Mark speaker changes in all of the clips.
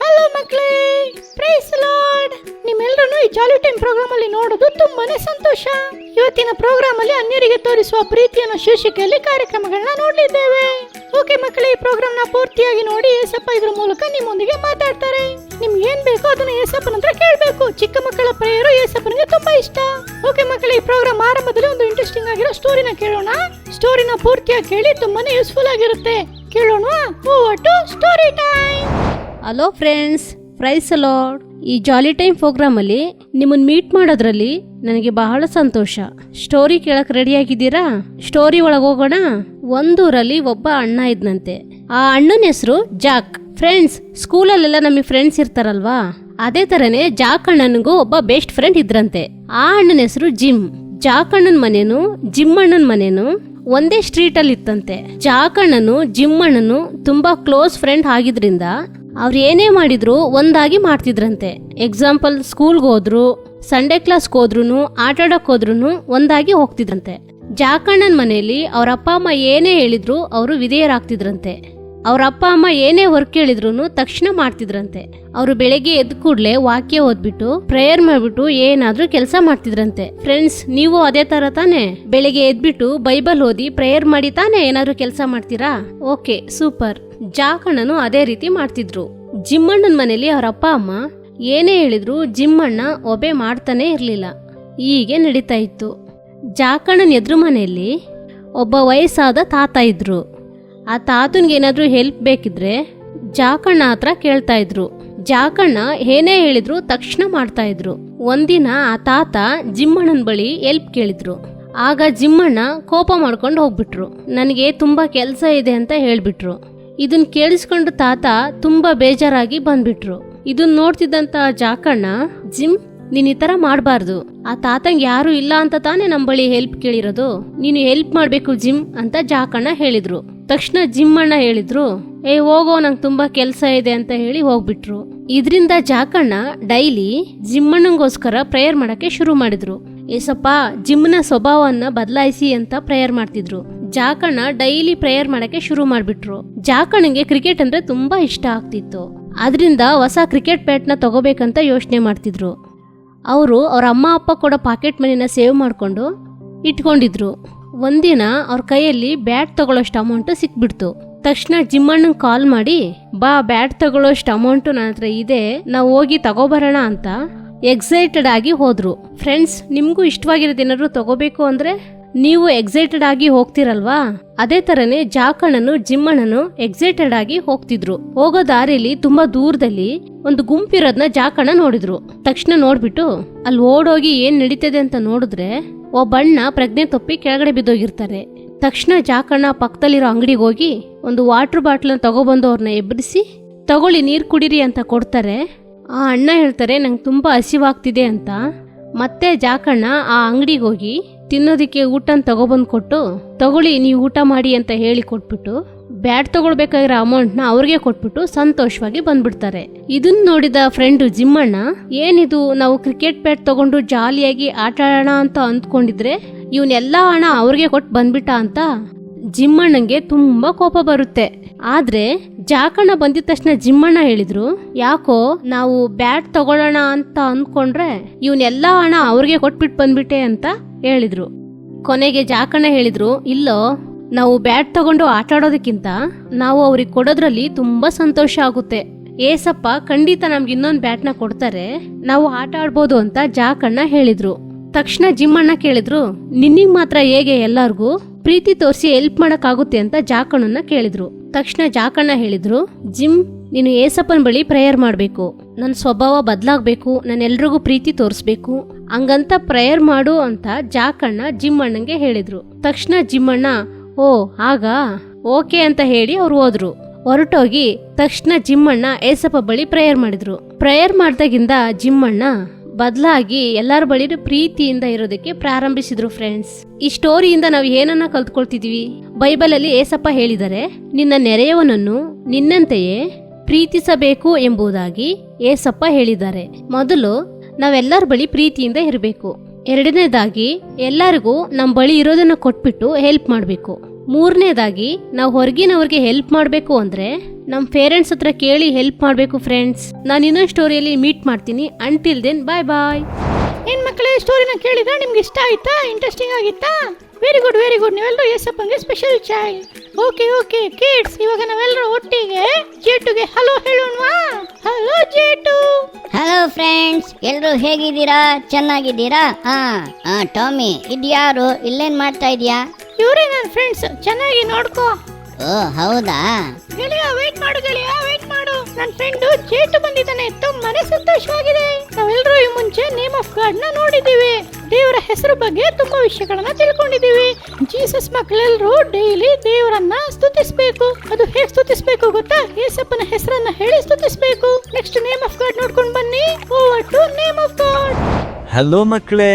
Speaker 1: Hello ಮಕ್ಕಳೇ, price lord. ನಿಮ್ಮೆಲ್ಲರನ್ನು ಈ ಜಾಲಿ ಟೈಮ್ ಪ್ರೋಗ್ರಾಮ್ ಅಲ್ಲಿ ನೋಡೋದು ತುಂಬಾನೇ ಸಂತೋಷ. ಇವತ್ತಿನ ಪ್ರೋಗ್ರಾಮ್ ಅಲ್ಲಿ ಅನ್ಯರಿಗೆ ತೋರಿಸುವ ಪ್ರೀತಿಯನ್ನು ಶೀರ್ಷಿಕೆಯಲ್ಲಿ ಕಾರ್ಯಕ್ರಮಗಳನ್ನ ನೋಡಲಿದ್ದೇವೆ. ಓಕೆ ಮಕ್ಕಳೇ, ಈ ಪ್ರೋಗ್ರಾಮ್ ನ ಪೂರ್ತಿಯಾಗಿ ನೋಡಿ. ಏಸಪ್ಪ ಇದ್ರ ಮೂಲಕ ನಿಮ್ಮೊಂದಿಗೆ ಮಾತಾಡ್ತಾರೆ. ನಿಮ್ಗೆ ಏನ್ ಬೇಕೋ ಅದನ್ನ ಏಸಪ್ಪನ ಹತ್ರ ಕೇಳಬೇಕು. ಚಿಕ್ಕ ಮಕ್ಕಳ ಪ್ರೇಯರು ಏಸಪ್ಪನಿಗೆ ತುಂಬಾ ಇಷ್ಟ. ಓಕೆ ಮಕ್ಕಳೇ, ಈ ಪ್ರೋಗ್ರಾಮ್ ಆರಂಭದಲ್ಲಿ ಒಂದು ಇಂಟ್ರೆಸ್ಟಿಂಗ್ ಆಗಿರೋ ಸ್ಟೋರಿನ ಕೇಳೋಣ. ಸ್ಟೋರಿನ ಪೂರ್ತಿಯಾಗಿ ಕೇಳಿ, ತುಂಬಾನೇ ಯೂಸ್ಫುಲ್ ಆಗಿರುತ್ತೆ. ಕೇಳೋಣ. Over to story time.
Speaker 2: Hello friends, praise Lord. ಈ ಜಾಲಿ ಟೈಮ್ ಪ್ರೋಗ್ರಾಮ್ ಅಲ್ಲಿ ನಿಮ್ಮನ್ನ ಮೀಟ್ ಮಾಡೋದ್ರಲ್ಲಿ ನನಗೆ ಬಹಳ ಸಂತೋಷ. ಸ್ಟೋರಿ ಕೇಳಕ್ ರೆಡಿ ಆಗಿದ್ದೀರಾ? ಸ್ಟೋರಿ ಒಳಗೆ ಹೋಗೋಣ. ಒಂದೂರಲ್ಲಿ ಒಬ್ಬ ಅಣ್ಣ ಇದ್ನಂತೆ. ಆ ಅಣ್ಣನ ಹೆಸರು ಜಾಕ್. ಫ್ರೆಂಡ್ಸ್, ಸ್ಕೂಲಲ್ಲೆಲ್ಲ ನಮಗೆ ಫ್ರೆಂಡ್ಸ್ ಇರ್ತಾರಲ್ವಾ, ಅದೇ ತರನೇ ಜಾಕ್ ಅಣ್ಣನಿಗೂ ಒಬ್ಬ ಬೆಸ್ಟ್ ಫ್ರೆಂಡ್ ಇದ್ರಂತೆ. ಆ ಅಣ್ಣನ ಹೆಸರು ಜಿಮ್. ಜಾಕ್ ಅಣ್ಣನ ಮನೇನು ಜಿಮ್ ಅಣ್ಣನ ಮನೇನು ಒಂದೇ ಸ್ಟ್ರೀಟ್ ಅಲ್ಲಿ ಇತ್ತಂತೆ. ಜಾಕ್ ಅಣ್ಣನು ಜಿಮ್ ಅಣ್ಣನು ತುಂಬಾ ಕ್ಲೋಸ್ ಫ್ರೆಂಡ್ ಆಗಿದ್ರಿಂದ ಅವ್ರು ಏನೇ ಮಾಡಿದ್ರು ಒಂದಾಗಿ ಮಾಡ್ತಿದ್ರಂತೆ. ಎಕ್ಸಾಂಪಲ್, ಸ್ಕೂಲ್ಗೆ ಹೋದ್ರು, ಸಂಡೇ ಕ್ಲಾಸ್ಗೆ ಹೋದ್ರು, ಆಟ ಆಡಕ್ ಹೋದ್ರು ಒಂದಾಗಿ ಹೋಗ್ತಿದ್ರಂತೆ. ಜಾಕಣ್ಣನ ಮನೆಯಲ್ಲಿ ಅವ್ರ ಅಪ್ಪ ಅಮ್ಮ ಏನೇ ಹೇಳಿದ್ರು ಅವರು ವಿಧೇಯರಾಗ್ತಿದ್ರಂತೆ. ಅವ್ರ ಅಪ್ಪ ಅಮ್ಮ ಏನೇ ವರ್ಕ್ ಹೇಳಿದ್ರು ತಕ್ಷಣ ಮಾಡ್ತಿದ್ರಂತೆ. ಅವರು ಬೆಳಗ್ಗೆ ಎದ್ದ ಕೂಡ್ಲೆ ವಾಕ್ಯ ಓದ್ಬಿಟ್ಟು ಪ್ರೇಯರ್ ಮಾಡ್ಬಿಟ್ಟು ಏನಾದ್ರೂ ಕೆಲಸ ಮಾಡ್ತಿದ್ರಂತೆ. ಫ್ರೆಂಡ್ಸ್, ನೀವು ಅದೇ ತರ ತಾನೆ? ಬೆಳಗ್ಗೆ ಎದ್ಬಿಟ್ಟು ಬೈಬಲ್ ಓದಿ ಪ್ರೇಯರ್ ಮಾಡಿ ತಾನೆ ಏನಾದ್ರೂ ಕೆಲಸ ಮಾಡ್ತೀರಾ? Okay, super. ಜಾಕಣ್ಣನು ಅದೇ ರೀತಿ ಮಾಡ್ತಿದ್ರು. ಜಿಮ್ಮಣ್ಣನ ಮನೇಲಿ ಅವ್ರ ಅಪ್ಪ ಅಮ್ಮ ಏನೇ ಹೇಳಿದ್ರು ಜಿಮ್ಮಣ್ಣ ಒಬೆ ಮಾಡ್ತಾನೆ ಇರ್ಲಿಲ್ಲ. ಹೀಗೆ ನಡೀತಾ ಇತ್ತು. ಜಾಕಣ್ಣನ ಎದುರು ಮನೆಯಲ್ಲಿ ಒಬ್ಬ ವಯಸ್ಸಾದ ತಾತ ಇದ್ರು. ಆ ತಾತನ್ಗೆ ಏನಾದ್ರೂ ಹೆಲ್ಪ್ ಬೇಕಿದ್ರೆ ಜಾಕಣ್ಣ ಹತ್ರ ಕೇಳ್ತಾ ಇದ್ರು. ಜಾಕಣ್ಣ ಏನೇ ಹೇಳಿದ್ರು ತಕ್ಷಣ ಮಾಡ್ತಾ ಇದ್ರು. ಒಂದಿನ ಆ ತಾತ ಜಿಮ್ಮಣ್ಣನ ಬಳಿ ಹೆಲ್ಪ್ ಕೇಳಿದ್ರು. ಆಗ ಜಿಮ್ಮಣ್ಣ ಕೋಪ ಮಾಡ್ಕೊಂಡು ಹೋಗ್ಬಿಟ್ರು. ನನಗೆ ತುಂಬಾ ಕೆಲಸ ಇದೆ ಅಂತ ಹೇಳ್ಬಿಟ್ರು. ಇದನ್ ಕೇಳಿಸ್ಕೊಂಡು ತಾತ ತುಂಬಾ ಬೇಜಾರಾಗಿ ಬಂದ್ಬಿಟ್ರು. ಇದನ್ ನೋಡ್ತಿದ್ದಂತ ಜಾಕಣ್ಣ, ಜಿಮ್, ನೀನ್ ಈ ತರ ಮಾಡ್ಬಾರ್ದು. ಆ ತಾತಂಗ್ ಯಾರು ಇಲ್ಲ ಅಂತ ತಾನೇ ನಮ್ ಬಳಿ ಹೆಲ್ಪ್ ಕೇಳಿರೋದು. ನೀನು ಹೆಲ್ಪ್ ಮಾಡ್ಬೇಕು ಜಿಮ್ ಅಂತ ಜಾಕಣ್ಣ ಹೇಳಿದ್ರು. ತಕ್ಷಣ ಜಿಮ್ಮಣ್ಣ ಹೇಳಿದ್ರು, ಹೋಗೋ, ನಂಗೆ ತುಂಬಾ ಕೆಲ್ಸ ಇದೆ ಅಂತ ಹೇಳಿ ಹೋಗ್ಬಿಟ್ರು. ಇದ್ರಿಂದ ಜಾಕಣ್ಣ ಡೈಲಿ ಜಿಮ್ಮಣ್ಣಂಗೋಸ್ಕರ ಪ್ರೇಯರ್ ಮಾಡಕ್ಕೆ ಶುರು ಮಾಡಿದ್ರು. ಏಸಪ್ಪ, ಜಿಮ್ನ ಸ್ವಭಾವವನ್ನ ಬದಲಾಯಿಸಿ ಅಂತ ಪ್ರೇಯರ್ ಮಾಡ್ತಿದ್ರು. ಜಾಕಣ್ಣ ಡೈಲಿ ಪ್ರೇಯರ್ ಮಾಡಕ್ಕೆ ಶುರು ಮಾಡ್ಬಿಟ್ರು. ಜಾಕಣ್ಣಂಗೆ ಕ್ರಿಕೆಟ್ ಅಂದ್ರೆ ತುಂಬಾ ಇಷ್ಟ ಆಗ್ತಿತ್ತು. ಅದರಿಂದ ಹೊಸ ಕ್ರಿಕೆಟ್ ಬ್ಯಾಟ್ ನ ತಗೋಬೇಕಂತ ಯೋಚನೆ ಮಾಡ್ತಿದ್ರು. ಅವರು ಅವ್ರ ಅಮ್ಮ ಅಪ್ಪ ಕೊಡೋ ಪಾಕೆಟ್ ಮನಿನ ಸೇವ್ ಮಾಡ್ಕೊಂಡು ಇಟ್ಕೊಂಡಿದ್ರು. ಒಂದಿನ ಅವ್ರ ಕೈಯಲ್ಲಿ ಬ್ಯಾಟ್ ತಗೊಳ್ಳೋಷ್ಟು ಅಮೌಂಟ್ ಸಿಕ್ಬಿಡ್ತು. ತಕ್ಷಣ ಜಿಮ್ಮಣ್ಣಂಗೆ ಕಾಲ್ ಮಾಡಿ, ಬಾ, ಬ್ಯಾಟ್ ತಗೊಳ್ಳೋಷ್ಟು ಅಮೌಂಟ್ ನನ್ನ ಹತ್ರ ಇದೆ, ನಾವು ಹೋಗಿ ತಗೋಬರೋಣ ಅಂತ ಎಕ್ಸೈಟೆಡ್ ಆಗಿ ಹೋದ್ರು. ಫ್ರೆಂಡ್ಸ್, ನಿಮ್ಗೂ ಇಷ್ಟವಾಗಿರೋದೇನಾದ್ರು ತಗೋಬೇಕು ಅಂದ್ರೆ ನೀವು ಎಕ್ಸೈಟೆಡ್ ಆಗಿ ಹೋಗ್ತಿರಲ್ವಾ? ಅದೇ ತರನೇ ಜಾಕಣ್ಣನು ಜಿಮ್ಮಣ್ಣನು ಎಕ್ಸೈಟೆಡ್ ಆಗಿ ಹೋಗ್ತಿದ್ರು. ಹೋಗೋ ದಾರಿಲಿ ತುಂಬಾ ದೂರದಲ್ಲಿ ಒಂದು ಗುಂಪಿರೋದ್ನ ಜಾಕಣ್ಣ ನೋಡಿದ್ರು. ತಕ್ಷಣ ನೋಡ್ಬಿಟ್ಟು ಅಲ್ಲಿ ಓಡೋಗಿ ಏನ್ ನಡೀತದೆ ಅಂತ ನೋಡಿದ್ರೆ ಒಬ್ಬಣ್ಣ ಪ್ರಜ್ಞೆ ತಪ್ಪಿ ಕೆಳಗಡೆ ಬಿದ್ದೋಗಿರ್ತಾರೆ. ತಕ್ಷಣ ಜಾಕಣ್ಣ ಪಕ್ಕದಲ್ಲಿರೋ ಅಂಗಡಿಗೆ ಹೋಗಿ ಒಂದು ವಾಟರ್ ಬಾಟ್ಲ್ ತಗೊಬಂದು ಅವ್ರನ್ನ ಎಬ್ಬರಿಸಿ, ತಗೊಳ್ಳಿ, ನೀರ್ ಕುಡೀರಿ ಅಂತ ಕೊಡ್ತಾರೆ. ಆ ಅಣ್ಣ ಹೇಳ್ತಾರೆ, ನಂಗೆ ತುಂಬಾ ಹಸಿವಾಗ್ತಿದೆ ಅಂತ. ಮತ್ತೆ ಜಾಕಣ್ಣ ಆ ಅಂಗಡಿಗೆ ಹೋಗಿ ತಿನ್ನೋದಿಕ್ಕೆ ಊಟನ ತಗೊಬಂದು ಕೊಟ್ಟು, ತಗೊಳ್ಳಿ, ನೀವು ಊಟ ಮಾಡಿ ಅಂತ ಹೇಳಿ ಕೊಟ್ಬಿಟ್ಟು ಬ್ಯಾಟ್ ತಗೊಳ್ಬೇಕಾಗಿರೋ ಅಮೌಂಟ್ನ ಅವ್ರಿಗೆ ಕೊಟ್ಬಿಟ್ಟು ಸಂತೋಷವಾಗಿ ಬಂದ್ಬಿಡ್ತಾರೆ. ಇದನ್ನ ನೋಡಿದ ಫ್ರೆಂಡು ಜಿಮ್ಮಣ್ಣ, ಏನಿದು, ನಾವು ಕ್ರಿಕೆಟ್ ಬ್ಯಾಟ್ ತಗೊಂಡು ಜಾಲಿಯಾಗಿ ಆಟ ಆಡೋಣ ಅಂತ ಅಂದ್ಕೊಂಡಿದ್ರೆ ಇವನ್ನೆಲ್ಲಾ ಹಣ ಅವ್ರಿಗೆ ಕೊಟ್ಟು ಬಂದ್ಬಿಟ್ಟ ಅಂತ ಜಿಮ್ಮಣ್ಣಂಗೆ ತುಂಬಾ ಕೋಪ ಬರುತ್ತೆ. ಆದ್ರೆ ಜಾಕಣ್ಣ ಬಂದಿದ ತಕ್ಷಣ ಜಿಮ್ಮಣ್ಣ ಹೇಳಿದ್ರು, ಯಾಕೋ ನಾವು ಬ್ಯಾಟ್ ತಗೊಳ್ಳೋಣ ಅಂತ ಅಂದ್ಕೊಂಡ್ರೆ ಇವನ್ನೆಲ್ಲಾ ಹಣ ಅವ್ರಿಗೆ ಕೊಟ್ಬಿಟ್ಟು ಬಂದ್ಬಿಟ್ಟೆ ಅಂತ ಹೇಳಿದ್ರು. ಕೊನೆಗೆ ಜಾಕಣ್ಣ ಹೇಳಿದ್ರು, ಇಲ್ಲೋ, ನಾವು ಬ್ಯಾಟ್ ತಗೊಂಡು ಆಟ ಆಡೋದಕ್ಕಿಂತ ನಾವು ಅವ್ರಿಗೆ ಕೊಡೋದ್ರಲ್ಲಿ ತುಂಬಾ ಸಂತೋಷ ಆಗುತ್ತೆ. ಏಸಪ್ಪ ಖಂಡಿತ ನಮ್ಗೆ ಇನ್ನೊಂದು ಬ್ಯಾಟ್ನ ಕೊಡ್ತಾರೆ, ನಾವು ಆಟ ಆಡ್ಬೋದು ಅಂತ ಜಾಕಣ್ಣ ಹೇಳಿದ್ರು. ತಕ್ಷಣ ಜಿಮ್ಮಣ್ಣ ಕೇಳಿದ್ರು, ನಿನ್ನಿಗ್ ಮಾತ್ರ ಹೇಗೆ ಎಲ್ಲಾರ್ಗೂ ಪ್ರೀತಿ ತೋರಿಸಿ ಹೆಲ್ಪ್ ಮಾಡಕ್ ಆಗುತ್ತೆ ಅಂತ ಜಾಕಣ್ಣನ ಕೇಳಿದ್ರು. ತಕ್ಷಣ ಜಾಕಣ್ಣ ಹೇಳಿದ್ರು, ಜಿಮ್, ನೀನು ಏಸಪ್ಪನ ಬಳಿ ಪ್ರೇಯರ್ ಮಾಡ್ಬೇಕು, ನನ್ನ ಸ್ವಭಾವ ಬದಲಾಗಬೇಕು, ನಾನು ಎಲ್ರಿಗೂ ಪ್ರೀತಿ ತೋರಿಸ್ಬೇಕು, ಹಂಗಂತ ಪ್ರೇಯರ್ ಮಾಡು ಅಂತ ಜಾಕಣ್ಣ ಜಿಮ್ಮಣ್ಣಂಗೆ ಹೇಳಿದ್ರು. ತಕ್ಷಣ ಜಿಮ್ಮಣ್ಣ, ಓ ಹಾಗಾ, ಓಕೆ ಅಂತ ಹೇಳಿ ಅವ್ರು ಹೋದ್ರು. ಹೊರಟೋಗಿ ತಕ್ಷಣ ಜಿಮ್ಮಣ್ಣ ಏಸಪ್ಪ ಬಳಿ ಪ್ರೇಯರ್ ಮಾಡಿದ್ರು. ಪ್ರೇಯರ್ ಮಾಡ್ದಾಗಿಂದ ಜಿಮ್ಮಣ್ಣ ಬದಲಾಗಿ ಎಲ್ಲರ ಬಳಿ ಪ್ರೀತಿಯಿಂದ ಇರೋದಕ್ಕೆ ಪ್ರಾರಂಭಿಸಿದ್ರು. ಫ್ರೆಂಡ್ಸ್, ಈ ಸ್ಟೋರಿಯಿಂದ ನಾವು ಏನನ್ನ ಕಲ್ತ್ಕೊಳ್ತಿದೀವಿ? ಬೈಬಲ್ ಅಲ್ಲಿ ಏಸಪ್ಪ ಹೇಳಿದರೆ, ನಿನ್ನ ನೆರೆಯವನನ್ನು ನಿನ್ನಂತೆಯೇ ಪ್ರೀತಿಸಬೇಕು ಎಂಬುದಾಗಿ ಏಸಪ್ಪ ಹೇಳಿದ್ದಾರೆ. ಮೊದಲು ನಾವೆಲ್ಲರ ಬಳಿ ಪ್ರೀತಿಯಿಂದ ಇರಬೇಕು. ಎರಡನೇದಾಗಿ ಎಲ್ಲರಿಗೂ ನಮ್ಮ ಬಳಿ ಇರೋದನ್ನ ಕೊಟ್ಬಿಟ್ಟು ಹೆಲ್ಪ್ ಮಾಡಬೇಕು. ಮೂರನೇದಾಗಿ ನಾವು ಹೊರಗಿನವ್ರಿಗೆ ಹೆಲ್ಪ್ ಮಾಡಬೇಕು ಅಂದ್ರೆ ನಮ್ಮ ಪೇರೆಂಟ್ಸ್ ಹತ್ರ ಕೇಳಿ ಹೆಲ್ಪ್ ಮಾಡಬೇಕು ಫ್ರೆಂಡ್ಸ್. ನಾನು ಇನ್ನೊಂದು ಸ್ಟೋರಿಯಲ್ಲಿ ಮೀಟ್ ಮಾಡ್ತೀನಿ. Until then bye bye.
Speaker 1: ಏನ್ ಮಕ್ಕಳೇ, ಸ್ಟೋರಿನ ಕೇಳಿದ್ರೆ ನಿಮ್ಗೆ ಇಷ್ಟ ಆಯ್ತಾ? ಇಂಟ್ರೆಸ್ಟಿಂಗ್ ಆಗಿತ್ತಾ? Very good very good. ನೀವೆಲ್ಲರೂ ಏಸಪ್ಪಂಗೆ special child. Okay okay kids, ಇವಾಗ ನಾವೆಲ್ಲರೂ ಒಟ್ಟಿಗೆ ಜೇಟುಗೆ ಹಲೋ ಹೇಳೋಣವಾ? ಹಲೋ ಜೇಟು.
Speaker 3: ಹಲೋ ಫ್ರೆಂಡ್ಸ್, ಎಲ್ರು ಹೇಗಿದ್ದೀರಾ? ಚೆನ್ನಾಗಿದ್ದೀರಾ? ಟಾಮಿ, ಇದ್ಯಾರು? ಇಲ್ಲೇನ್ ಮಾಡ್ತಾ ಇದೀಯಾ?
Speaker 1: ಇವರೇ ನನ್ನ ಫ್ರೆಂಡ್ಸ್, ಚೆನ್ನಾಗಿ ನೋಡ್ಕೋ.
Speaker 3: ಓ ಹೌದಾ?
Speaker 1: ಗೆಳೆಯ ವೇಟ್ ಮಾಡು, ಗೆಳೆಯ ವೇಟ್ ಮಾಡು. ನನ್ನ ಫ್ರೆಂಡ್ ಜೇಟು ಬಂದಿದ್ದಾನೆ, ತುಂಬಾನೇ ಸಂತೋಷವಾಗಿದೆ. ನಾವೆಲ್ಲರೂ ಈ ಮುಂಚೆ ನೇಮ್ ಆಫ್ ಗಾಡ್ ನ ನೋಡಿದ್ದೀವಿ. ದೇವರ ಹೆಸರು ಬಗ್ಗೆ ತುಂಬಾ ವಿಷಯಗಳನ್ನ ತಿಳ್ಕೊಂಡಿದ್ದೀವಿ. ಜೀಸಸ್ ಮಕ್ಕಳೆಲ್ಲರೂ ಡೈಲಿ ದೇವರನ್ನ ಸ್ತುತಿಸಬೇಕು. ಅದು ಹೇಗೆ ಸ್ತುತಿಸಬೇಕು ಗೊತ್ತಾ? ಯೇಸಪ್ಪನ ಹೆಸರನ್ನ ಹೇಳಿ ಸ್ತುತಿಸಬೇಕು. ನೆಕ್ಸ್ಟ್ ನೇಮ್ ಆಫ್ ಗಾಡ್ ನೋಡ್ಕೊಂಡು ಬನ್ನಿ. Over to name of God.
Speaker 4: Hello ಮಕ್ಕಳೇ,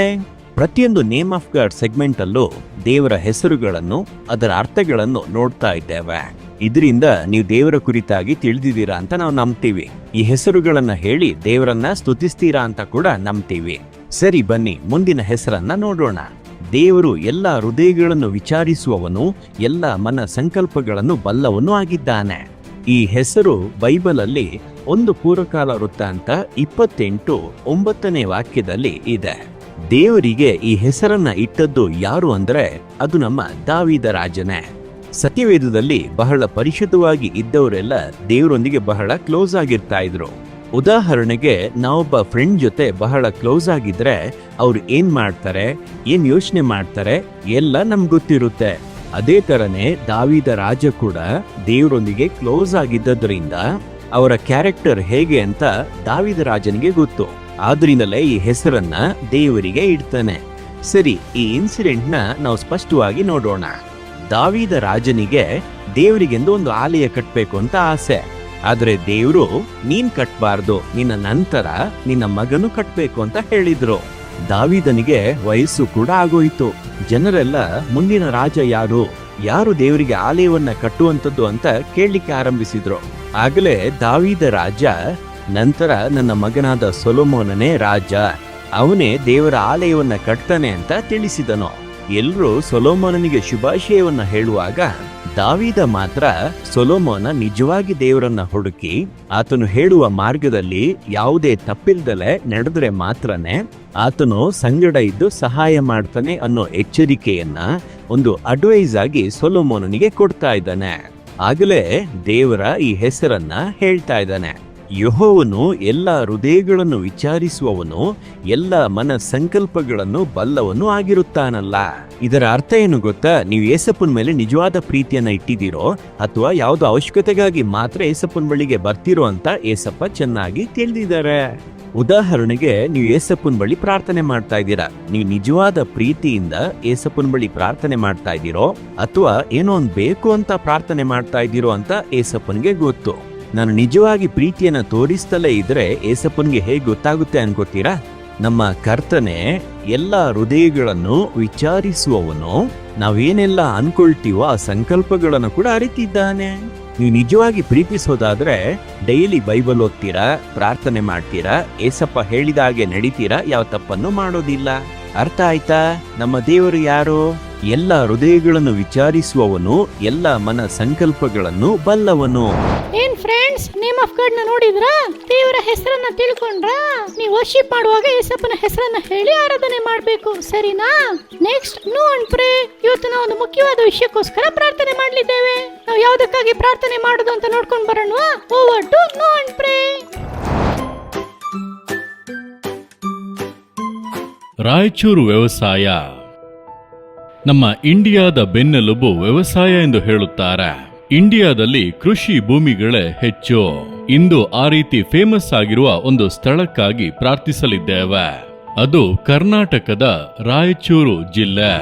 Speaker 4: ಪ್ರತಿಯೊಂದು ನೇಮ್ ಆಫ್ ಗಾಡ್ ಸೆಗ್ಮೆಂಟ್ ಅಲ್ಲೂ ದೇವರ ಹೆಸರುಗಳನ್ನು ಅದರ ಅರ್ಥಗಳನ್ನು ನೋಡ್ತಾ ಇದ್ದೇವೆ. ಇದರಿಂದ ನೀವು ದೇವರ ಕುರಿತಾಗಿ ತಿಳಿದಿದ್ದೀರಾ ಅಂತ ನಾವು ನಂಬ್ತೀವಿ. ಈ ಹೆಸರುಗಳನ್ನ ಹೇಳಿ ದೇವರನ್ನ ಸ್ತುತಿಸ್ತೀರಾ ಅಂತ ಕೂಡ ನಂಬ್ತೀವಿ. ಸರಿ, ಬನ್ನಿ ಮುಂದಿನ ಹೆಸರನ್ನ ನೋಡೋಣ. ದೇವರು ಎಲ್ಲ ಹೃದಯಗಳನ್ನು ವಿಚಾರಿಸುವವನು, ಎಲ್ಲ ಮನ ಸಂಕಲ್ಪಗಳನ್ನು ಬಲ್ಲವನು ಆಗಿದ್ದಾನೆ. ಈ ಹೆಸರು ಬೈಬಲ್ ಅಲ್ಲಿ 1 ಪೂರ್ವಕಾಲ ವೃತ್ತಾಂತ 28:9 ವಾಕ್ಯದಲ್ಲಿ ಇದೆ. ದೇವರಿಗೆ ಈ ಹೆಸರನ್ನ ಇಟ್ಟದ್ದು ಯಾರು ಅಂದ್ರೆ ಅದು ನಮ್ಮ ದಾವೀದ ರಾಜನೇ. ಸತ್ಯವೇದದಲ್ಲಿ ಬಹಳ ಪರಿಶುದ್ಧವಾಗಿ ಇದ್ದವರೆಲ್ಲ ದೇವರೊಂದಿಗೆ ಬಹಳ ಕ್ಲೋಸ್ ಆಗಿರ್ತಾ ಇದ್ರು. ಉದಾಹರಣೆಗೆ ನಾವೊಬ್ಬ ಫ್ರೆಂಡ್ ಜೊತೆ ಬಹಳ ಕ್ಲೋಸ್ ಆಗಿದ್ರೆ ಅವ್ರು ಏನ್ ಮಾಡ್ತಾರೆ, ಏನ್ ಯೋಚನೆ ಮಾಡ್ತಾರೆ ಎಲ್ಲ ನಮ್ಗೆ ಗೊತ್ತಿರುತ್ತೆ. ಅದೇ ತರನೇ ದಾವೀದ ರಾಜ ಕೂಡ ದೇವರೊಂದಿಗೆ ಕ್ಲೋಸ್ ಆಗಿದ್ದರಿಂದ ಅವರ ಕ್ಯಾರೆಕ್ಟರ್ ಹೇಗೆ ಅಂತ ದಾವೀದ ರಾಜನಿಗೆ ಗೊತ್ತು. ಆದ್ರಿಂದಲೇ ಈ ಹೆಸರನ್ನ ದೇವರಿಗೆ ಇಡ್ತಾನೆ. ಸರಿ, ಈ ಇನ್ಸಿಡೆಂಟ್ ನ ನಾವು ಸ್ಪಷ್ಟವಾಗಿ ನೋಡೋಣ. ದಾವೀದ ರಾಜನಿಗೆ ದೇವರಿಗೆಂದು ಒಂದು ಆಲಯ ಕಟ್ಟಬೇಕು ಅಂತ ಆಸೆ. ಆದ್ರೆ ದೇವರು ನೀನ್ ಕಟ್ಬಾರ್ದು, ನಿನ್ನ ನಂತರ ನಿನ್ನ ಮಗನು ಕಟ್ಬೇಕು ಅಂತ ಹೇಳಿದ್ರು. ದಾವೀದನಿಗೆ ವಯಸ್ಸು ಕೂಡ ಆಗೋಯ್ತು. ಜನರೆಲ್ಲ ಮುಂದಿನ ರಾಜ ಯಾರು ದೇವರಿಗೆ ಆಲಯವನ್ನ ಕಟ್ಟುವಂಥದ್ದು ಅಂತ ಕೇಳಲಿಕ್ಕೆ ಆರಂಭಿಸಿದ್ರು. ಆಗಲೇ ದಾವೀದ ರಾಜ, ನಂತರ ನನ್ನ ಮಗನಾದ ಸೊಲೊಮೋನನೇ ರಾಜ, ಅವನೇ ದೇವರ ಆಲಯವನ್ನ ಕಟ್ತಾನೆ ಅಂತ ತಿಳಿಸಿದನು. ಎಲ್ರೂ ಸೊಲೊಮೋನನಿಗೆ ಶುಭಾಶಯವನ್ನ ಹೇಳುವಾಗ ದಾವೀದ ಮಾತ್ರ ಸೊಲೊಮೋನ ನಿಜವಾಗಿ ದೇವರನ್ನ ಹುಡುಕಿ ಆತನು ಹೇಳುವ ಮಾರ್ಗದಲ್ಲಿ ಯಾವುದೇ ತಪ್ಪಿಲ್ದಲೆ ನಡೆದ್ರೆ ಮಾತ್ರನೇ ಆತನು ಸಂಗಡ ಇದ್ದು ಸಹಾಯ ಮಾಡ್ತಾನೆ ಅನ್ನೋ ಎಚ್ಚರಿಕೆಯನ್ನ ಒಂದು ಅಡ್ವೈಸ್ ಆಗಿ ಸೊಲೊಮೋನನಿಗೆ ಕೊಡ್ತಾ ಇದ್ದಾನೆ. ಆಗಲೇ ದೇವರ ಈ ಹೆಸರನ್ನ ಹೇಳ್ತಾ ಇದ್ದಾನೆ. ಯೆಹೋವನು ಎಲ್ಲ ಹೃದಯಗಳನ್ನು ವಿಚಾರಿಸುವವನು, ಎಲ್ಲ ಮನ ಸಂಕಲ್ಪಗಳನ್ನು ಬಲ್ಲವನು ಆಗಿರುತ್ತಾನಲ್ಲ. ಇದರ ಅರ್ಥ ಏನು ಗೊತ್ತಾ? ನೀವು ಏಸಪ್ಪನ ಮೇಲೆ ನಿಜವಾದ ಪ್ರೀತಿಯನ್ನ ಇಟ್ಟಿದ್ದೀರೋ ಅಥವಾ ಯಾವುದೋ ಅವಶ್ಯಕತೆಗಾಗಿ ಮಾತ್ರ ಏಸಪ್ಪನ ಬಳಿಗೆ ಬರ್ತಿರೋ ಅಂತ ಏಸಪ್ಪ ಚೆನ್ನಾಗಿ ತಿಳಿದಿದ್ದಾರೆ. ಉದಾಹರಣೆಗೆ ನೀವು ಏಸಪ್ಪನ ಬಳಿ ಪ್ರಾರ್ಥನೆ ಮಾಡ್ತಾ ಇದ್ದೀರಾ. ನೀವು ನಿಜವಾದ ಪ್ರೀತಿಯಿಂದ ಏಸಪ್ಪನ ಬಳಿ ಪ್ರಾರ್ಥನೆ ಮಾಡ್ತಾ ಇದ್ದೀರೋ ಅಥವಾ ಏನೋ ಒಂದು ಬೇಕು ಅಂತ ಪ್ರಾರ್ಥನೆ ಮಾಡ್ತಾ ಇದ್ದೀರೋ ಅಂತ ಏಸಪ್ಪನ್ಗೆ ಗೊತ್ತು. ನಾನು ನಿಜವಾಗಿ ಪ್ರೀತಿಯನ್ನ ತೋರಿಸ್ತಲೇ ಇದ್ರೆ ಏಸಪ್ಪನ್ಗೆ ಹೇಗೆ ಗೊತ್ತಾಗುತ್ತೆ ಅನ್ಕೋತೀರಾ? ನಮ್ಮ ಕರ್ತನೆ ಎಲ್ಲ ಹೃದಯಗಳನ್ನು ವಿಚಾರಿಸುವವನು, ನಾವೇನೆಲ್ಲ ಅನ್ಕೊಳ್ತೀವೋ ಆ ಸಂಕಲ್ಪಗಳನ್ನು ಕೂಡ ಅರಿತಿದ್ದಾನೆ. ನೀವು ನಿಜವಾಗಿ ಪ್ರೀತಿಸೋದಾದ್ರೆ ಡೈಲಿ ಬೈಬಲ್ ಓದ್ತೀರಾ, ಪ್ರಾರ್ಥನೆ ಮಾಡ್ತೀರಾ, ಏಸಪ್ಪ ಹೇಳಿದ ಹಾಗೆ ನಡೀತೀರಾ, ಯಾವ ತಪ್ಪನ್ನು ಮಾಡೋದಿಲ್ಲ. ಅರ್ಥ ಆಯ್ತಾ? ನಮ್ಮ ದೇವರು ಯಾರು? ಎಲ್ಲ ಹೃದಯಗಳನ್ನು ವಿಚಾರಿಸುವವನು, ಎಲ್ಲ ಮನ ಸಂಕಲ್ಪಗಳನ್ನು ಬಲ್ಲವನು.
Speaker 1: ಏನ್ ಫ್ರೆಂಡ್ಸ್, ನೇಮ್ ಆಫ್ ಗಾಡ್ ನ ನೋಡಿದ್ರಾ? ದೇವರ ಹೆಸರನ್ನ ತಿಳ್ಕೊಂಡ್ರಾ? ನೀವು ವರ್ಷಿಪ್ ಮಾಡುವಾಗ ಯೇಸಪ್ಪನ ಹೆಸರನ್ನ ಹೇಳಿ ಆರಾಧನೆ ಮಾಡ್ಬೇಕು, ಸರಿನಾ? Next know and pray. ಇವತ್ತು ನಾವು ಒಂದು ಮುಖ್ಯವಾದ ವಿಷಯಕ್ಕೋಸ್ಕರ ಪ್ರಾರ್ಥನೆ ಮಾಡಲಿದ್ದೇವೆ. ನಾವು ಯಾವುದಕ್ಕಾಗಿ ಪ್ರಾರ್ಥನೆ ಮಾಡೋದು ಅಂತ ನೋಡ್ಕೊಂಡು ಬರೋಣ. Over to know and pray.
Speaker 5: Raichur ವ್ಯವಸಾಯ. ನಮ್ಮ ಇಂಡಿಯಾದ ಬೆನ್ನೆಲುಬು ವ್ಯವಸಾಯ ಎಂದು ಹೇಳುತ್ತಾರೆ. ಇಂಡಿಯಾದಲ್ಲಿ ಕೃಷಿ ಭೂಮಿಗಳೇ ಹೆಚ್ಚು. ಇಂದು ಆ ರೀತಿ ಫೇಮಸ್ ಆಗಿರುವ ಒಂದು ಸ್ಥಳಕ್ಕಾಗಿ ಪ್ರಾರ್ಥಿಸಲಿದ್ದೇವೆ. ಅದು ಕರ್ನಾಟಕದ ರಾಯಚೂರು ಜಿಲ್ಲೆ.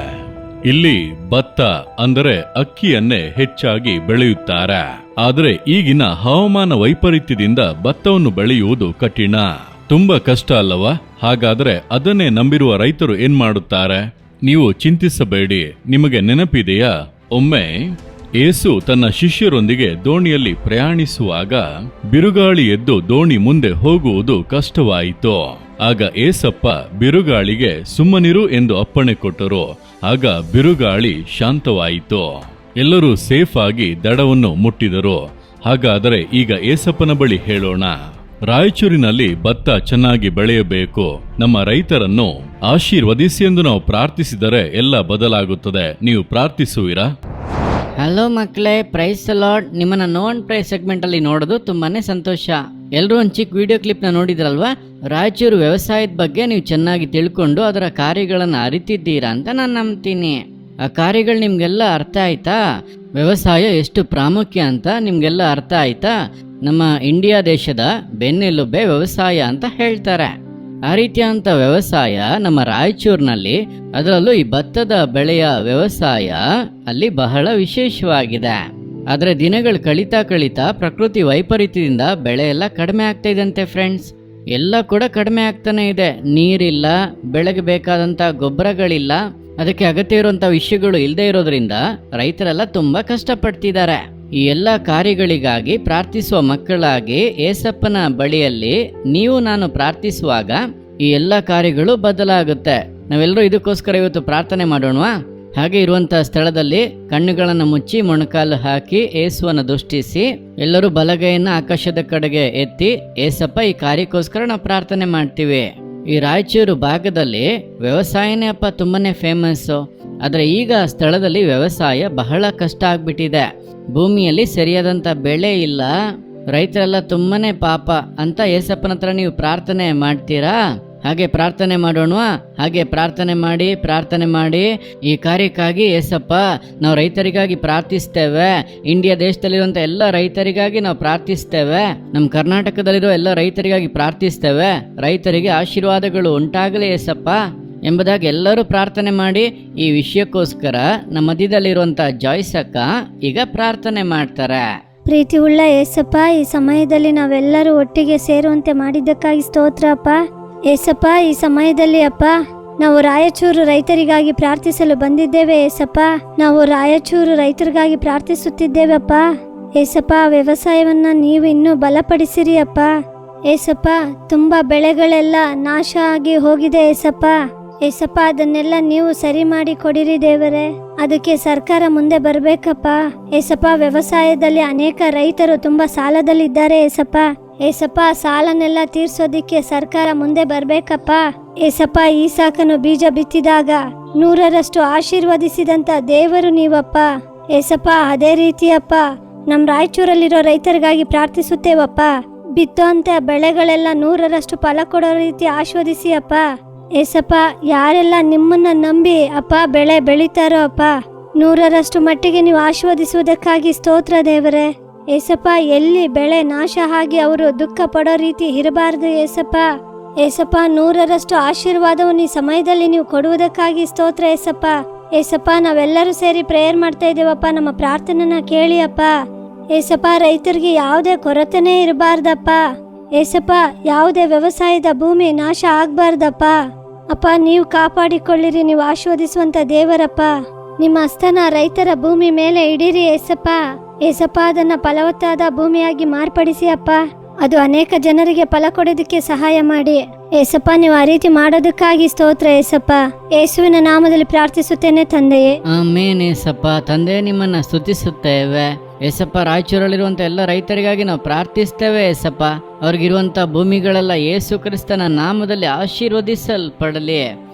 Speaker 5: ಇಲ್ಲಿ ಭತ್ತ ಅಂದರೆ ಅಕ್ಕಿಯನ್ನೇ ಹೆಚ್ಚಾಗಿ ಬೆಳೆಯುತ್ತಾರೆ. ಆದರೆ ಈಗಿನ ಹವಾಮಾನ ವೈಪರೀತ್ಯದಿಂದ ಭತ್ತವನ್ನು ಬೆಳೆಯುವುದು ಕಠಿಣ. ತುಂಬಾ ಕಷ್ಟ ಅಲ್ಲವಾ? ಹಾಗಾದ್ರೆ ಅದನ್ನೇ ನಂಬಿರುವ ರೈತರು ಏನ್ ಮಾಡುತ್ತಾರೆ? ನೀವು ಚಿಂತಿಸಬೇಡಿ. ನಿಮಗೆ ನೆನಪಿದೆಯಾ, ಒಮ್ಮೆ ಯೇಸು ತನ್ನ ಶಿಷ್ಯರೊಂದಿಗೆ ದೋಣಿಯಲ್ಲಿ ಪ್ರಯಾಣಿಸುವಾಗ ಬಿರುಗಾಳಿ ಎದ್ದು ದೋಣಿ ಮುಂದೆ ಹೋಗುವುದು ಕಷ್ಟವಾಯಿತು. ಆಗ ಏಸಪ್ಪ ಬಿರುಗಾಳಿಗೆ ಸುಮ್ಮನಿರು ಎಂದು ಅಪ್ಪಣೆ ಕೊಟ್ಟರು. ಆಗ ಬಿರುಗಾಳಿ ಶಾಂತವಾಯಿತು. ಎಲ್ಲರೂ ಸೇಫ್ ಆಗಿ ದಡವನ್ನು ಮುಟ್ಟಿದರು. ಹಾಗಾದರೆ ಈಗ ಏಸಪ್ಪನ ಬಳಿ ಹೇಳೋಣ. ರಾಯಚೂರಿನಲ್ಲಿ ಭತ್ತ ಚೆನ್ನಾಗಿ ಬೆಳೆಯಬೇಕು, ನಮ್ಮ ರೈತರನ್ನು ಆಶೀರ್ವದಿಸಿ ಎಂದು ನಾವು ಪ್ರಾರ್ಥಿಸಿದರೆ ಎಲ್ಲ ಬದಲಾಗುತ್ತದೆ. ನೀವು ಪ್ರಾರ್ಥಿಸುವಿರಾ?
Speaker 6: ಹಲೋ ಮಕ್ಕಳೇ, ಪ್ರೈಸ್ ಲಾರ್ಡ್. ನಿಮ್ಮನ್ನ ನೋನ್ ಪ್ರೈಸ್ ಸೆಗ್ಮೆಂಟ್ ಅಲ್ಲಿ ನೋಡೋದು ತುಂಬಾನೇ ಸಂತೋಷ. ಎಲ್ಲರೂ ಒಂದು ಚಿಕ್ಕ ವಿಡಿಯೋ ಕ್ಲಿಪ್ನ ನೋಡಿದ್ರಲ್ವಾ? ರಾಯಚೂರು ವ್ಯವಸಾಯದ ಬಗ್ಗೆ ನೀವು ಚೆನ್ನಾಗಿ ತಿಳ್ಕೊಂಡು ಅದರ ಕಾರ್ಯಗಳನ್ನು ಅರಿತಿದ್ದೀರಾ ಅಂತ ನಾನು ನಂಬ್ತೀನಿ. ಆ ಕಾರ್ಯಗಳು ನಿಮಗೆಲ್ಲ ಅರ್ಥ ಆಯ್ತಾ? ವ್ಯವಸಾಯ ಎಷ್ಟು ಪ್ರಾಮುಖ್ಯ ಅಂತ ನಿಮಗೆಲ್ಲ ಅರ್ಥ ಆಯ್ತಾ? ನಮ್ಮ ಇಂಡಿಯಾ ದೇಶದ ಬೆನ್ನೆಲುಬೆ ವ್ಯವಸಾಯ ಅಂತ ಹೇಳ್ತಾರೆ. ಆ ರೀತಿಯಾದಂಥ ವ್ಯವಸಾಯ ನಮ್ಮ ರಾಯಚೂರಿನಲ್ಲಿ, ಅದರಲ್ಲೂ ಈ ಭತ್ತದ ಬೆಳೆಯ ವ್ಯವಸಾಯ ಅಲ್ಲಿ ಬಹಳ ವಿಶೇಷವಾಗಿದೆ. ಆದರೆ ದಿನಗಳು ಕಳೀತಾ ಪ್ರಕೃತಿ ವೈಪರೀತ್ಯದಿಂದ ಬೆಳೆ ಎಲ್ಲ ಕಡಿಮೆ ಆಗ್ತಾ ಇದಂತೆ ಫ್ರೆಂಡ್ಸ್. ಎಲ್ಲ ಕೂಡ ಕಡಿಮೆ ಆಗ್ತಾನೆ ಇದೆ. ನೀರಿಲ್ಲ, ಬೆಳೆಗೆ ಬೇಕಾದಂಥ ಗೊಬ್ಬರಗಳಿಲ್ಲ, ಅದಕ್ಕೆ ಅಗತ್ಯ ಇರುವಂಥ ವಿಷಯಗಳು ಇಲ್ಲದೆ ಇರೋದ್ರಿಂದ ರೈತರೆಲ್ಲ ತುಂಬ ಕಷ್ಟಪಡ್ತಿದ್ದಾರೆ. ಈ ಎಲ್ಲ ಕಾರ್ಯಗಳಿಗಾಗಿ ಪ್ರಾರ್ಥಿಸುವ ಮಕ್ಕಳಾಗಿ ಏಸಪ್ಪನ ಬಳಿಯಲ್ಲಿ ನೀವು ನಾನು ಪ್ರಾರ್ಥಿಸುವಾಗ ಈ ಎಲ್ಲ ಕಾರ್ಯಗಳು ಬದಲಾಗುತ್ತೆ. ನಾವೆಲ್ಲರೂ ಇದಕ್ಕೋಸ್ಕರ ಇವತ್ತು ಪ್ರಾರ್ಥನೆ ಮಾಡೋಣವಾ? ಹಾಗೆ ಇರುವಂತಹ ಸ್ಥಳದಲ್ಲಿ ಕಣ್ಣುಗಳನ್ನು ಮುಚ್ಚಿ ಮೊಣಕಾಲು ಹಾಕಿ ಏಸುವನ್ನು ದೃಷ್ಟಿಸಿ ಎಲ್ಲರೂ ಬಲಗೈಯನ್ನು ಆಕಾಶದ ಕಡೆಗೆ ಎತ್ತಿ, ಏಸಪ್ಪ ಈ ಕಾರ್ಯಕ್ಕೋಸ್ಕರ ನಾವು ಪ್ರಾರ್ಥನೆ ಮಾಡ್ತೀವಿ. ಈ ರಾಯಚೂರು ಭಾಗದಲ್ಲಿ ವ್ಯವಸಾಯನೇ ಅಪ್ಪ ತುಂಬಾನೇ ಫೇಮಸ್ಸು. ಆದರೆ ಈಗ ಸ್ಥಳದಲ್ಲಿ ವ್ಯವಸಾಯ ಬಹಳ ಕಷ್ಟ ಆಗ್ಬಿಟ್ಟಿದೆ. ಭೂಮಿಯಲ್ಲಿ ಸರಿಯಾದಂಥ ಬೆಳೆ ಇಲ್ಲ, ರೈತರೆಲ್ಲ ತುಂಬಾನೇ ಪಾಪ ಅಂತ ಏಸಪ್ಪನ ಹತ್ರ ನೀವು ಪ್ರಾರ್ಥನೆ ಮಾಡ್ತೀರಾ? ಹಾಗೆ ಪ್ರಾರ್ಥನೆ ಮಾಡೋಣವಾ? ಹಾಗೆ ಪ್ರಾರ್ಥನೆ ಮಾಡಿ ಈ ಕಾರ್ಯಕ್ಕಾಗಿ ಏಸಪ್ಪ ನಾವು ರೈತರಿಗಾಗಿ ಪ್ರಾರ್ಥಿಸ್ತೇವೆ. ಇಂಡಿಯಾ ದೇಶದಲ್ಲಿರುವಂಥ ಎಲ್ಲ ರೈತರಿಗಾಗಿ ನಾವು ಪ್ರಾರ್ಥಿಸ್ತೇವೆ. ನಮ್ಮ ಕರ್ನಾಟಕದಲ್ಲಿರೋ ಎಲ್ಲ ರೈತರಿಗಾಗಿ ಪ್ರಾರ್ಥಿಸ್ತೇವೆ. ರೈತರಿಗೆ ಆಶೀರ್ವಾದಗಳು ಉಂಟಾಗಲಿ ಏಸಪ್ಪ ಎಂಬುದಾಗಿ ಎಲ್ಲರೂ ಪ್ರಾರ್ಥನೆ ಮಾಡಿ ಈ ವಿಷಯಕ್ಕೋಸ್ಕರ ನಮ್ಮ ಮಧ್ಯದಲ್ಲಿರುವಂಥ ಜಾಯ್ಸ್ ಅಕ್ಕ ಈಗ ಪ್ರಾರ್ಥನೆ ಮಾಡ್ತಾರೆ.
Speaker 7: ಪ್ರೀತಿ ಉಳ್ಳ ಏಸಪ್ಪ, ಈ ಸಮಯದಲ್ಲಿ ನಾವೆಲ್ಲರೂ ಒಟ್ಟಿಗೆ ಸೇರುವಂತೆ ಮಾಡಿದ್ದಕ್ಕಾಗಿ ಸ್ತೋತ್ರ ಅಪ್ಪ. ಏಸಪ್ಪ, ಈ ಸಮಯದಲ್ಲಿ ಅಪ್ಪ ನಾವು ರಾಯಚೂರು ರೈತರಿಗಾಗಿ ಪ್ರಾರ್ಥಿಸಲು ಬಂದಿದ್ದೇವೆ. ಏಸಪ್ಪ, ನಾವು ರಾಯಚೂರು ರೈತರಿಗಾಗಿ ಪ್ರಾರ್ಥಿಸುತ್ತಿದ್ದೇವೆ ಅಪ್ಪ. ಏಸಪ್ಪ, ವ್ಯವಸಾಯವನ್ನ ನೀವು ಇನ್ನೂ ಬಲಪಡಿಸಿರಿ ಅಪ್ಪ. ಏಸಪ್ಪ, ತುಂಬಾ ಬೆಳೆಗಳೆಲ್ಲ ನಾಶ ಆಗಿ ಹೋಗಿದೆ ಏಸಪ್ಪ. ಏಸಪ್ಪ, ಅದನ್ನೆಲ್ಲ ನೀವು ಸರಿ ಮಾಡಿ ಕೊಡಿರಿ ದೇವರೇ. ಅದಕ್ಕೆ ಸರ್ಕಾರ ಮುಂದೆ ಬರ್ಬೇಕಪ್ಪ. ಏಸಪ್ಪ, ವ್ಯವಸಾಯದಲ್ಲಿ ಅನೇಕ ರೈತರು ತುಂಬಾ ಸಾಲದಲ್ಲಿದ್ದಾರೆ ಏಸಪ್ಪ. ಏಸಪ್ಪ, ಸಾಲನೆಲ್ಲ ತೀರ್ಸೋದಿಕ್ಕೆ ಸರ್ಕಾರ ಮುಂದೆ ಬರ್ಬೇಕಪ್ಪ. ಏಸಪ್ಪ, ಈ ಸಾಕನ್ನು ಬೀಜ ಬಿತ್ತಿದಾಗ 100ರಷ್ಟು ಆಶೀರ್ವದಿಸಿದಂತ ದೇವರು ನೀವಪ್ಪ. ಏಸಪ್ಪ, ಅದೇ ರೀತಿಯಪ್ಪ ನಮ್ ರಾಯಚೂರಲ್ಲಿರೋ ರೈತರಿಗಾಗಿ ಪ್ರಾರ್ಥಿಸುತ್ತೇವಪ್ಪ. ಬಿತ್ತುವಂತ ಬೆಳೆಗಳೆಲ್ಲ 100ರಷ್ಟು ಫಲ ಕೊಡೋ ರೀತಿ ಆಶೀರ್ವದಿಸಿ ಅಪ್ಪ. ಏಸಪ್ಪ, ಯಾರೆಲ್ಲ ನಿಮ್ಮನ್ನ ನಂಬಿ ಅಪ್ಪ ಬೆಳೆ ಬೆಳಿತಾರೋ ಅಪ್ಪ, 100ರಷ್ಟು ಮಟ್ಟಿಗೆ ನೀವು ಆಶೀರ್ವದಿಸುವುದಕ್ಕಾಗಿ ಸ್ತೋತ್ರ ದೇವರೇ. ಏಸಪ್ಪ, ಎಲ್ಲಿ ಬೆಳೆ ನಾಶ ಆಗಿ ಅವರು ದುಃಖ ಪಡೋ ರೀತಿ ಇರಬಾರ್ದು ಏಸಪ್ಪ. ಏಸಪ್ಪ, 100ರಷ್ಟು ಆಶೀರ್ವಾದವನ್ನು ಈ ಸಮಯದಲ್ಲಿ ನೀವು ಕೊಡುವುದಕ್ಕಾಗಿ ಸ್ತೋತ್ರ ಏಸಪ್ಪ. ಏಸಪ್ಪ, ನಾವೆಲ್ಲರೂ ಸೇರಿ ಪ್ರೇಯರ್ ಮಾಡ್ತಾ ಇದ್ದೇವಪ್ಪ. ನಮ್ಮ ಪ್ರಾರ್ಥನೆನ ಕೇಳಿ ಅಪ್ಪ. ಏಸಪ್ಪ, ರೈತರಿಗೆ ಯಾವುದೇ ಕೊರತೆನೇ ಇರಬಾರ್ದಪ್ಪ. ಏಸಪ್ಪ, ಯಾವುದೇ ವ್ಯವಸಾಯದ ಭೂಮಿ ನಾಶ ಆಗ್ಬಾರ್ದಪ್ಪ. ಅಪ್ಪ, ನೀವು ಕಾಪಾಡಿಕೊಳ್ಳಿರಿ. ನೀವು ಆಶೀರ್ವದಿಸುವಂತ ದೇವರಪ್ಪ. ನಿಮ್ಮ ಹಸ್ತನ ರೈತರ ಭೂಮಿ ಮೇಲೆ ಇಡಿರಿ ಏಸಪ್ಪ. ಏಸಪ್ಪ, ಅದನ್ನ ಫಲವತ್ತಾದ ಭೂಮಿಯಾಗಿ ಮಾರ್ಪಡಿಸಿ ಅಪ್ಪ. ಅದು ಅನೇಕ ಜನರಿಗೆ ಫಲ ಕೊಡೋದಕ್ಕೆ ಸಹಾಯ ಮಾಡಿ ಏಸಪ್ಪ. ನೀವು ಆ ರೀತಿ ಮಾಡೋದಕ್ಕಾಗಿ ಸ್ತೋತ್ರ ಏಸಪ್ಪ. ಯೇಸುವಿನ ನಾಮದಲ್ಲಿ ಪ್ರಾರ್ಥಿಸುತ್ತೇನೆ ತಂದೆಯೇ,
Speaker 6: ಆಮೇನ್. ಏಸಪ್ಪ ತಂದೆ, ನಿಮ್ಮನ್ನ ಸ್ತುತಿಸುತ್ತೇವೆ ಏಸಪ್ಪ. ರಾಯಚೂರಲ್ಲಿರುವಂಥ ಎಲ್ಲ ರೈತರಿಗಾಗಿ ನಾವು ಪ್ರಾರ್ಥಿಸ್ತೇವೆ ಏಸಪ್ಪ. ಅವ್ರಿಗಿರುವಂಥ ಭೂಮಿಗಳೆಲ್ಲ ಯೇಸು ಕ್ರಿಸ್ತನ ನಾಮದಲ್ಲಿ ಆಶೀರ್ವದಿಸಲ್ಪಡಲಿ.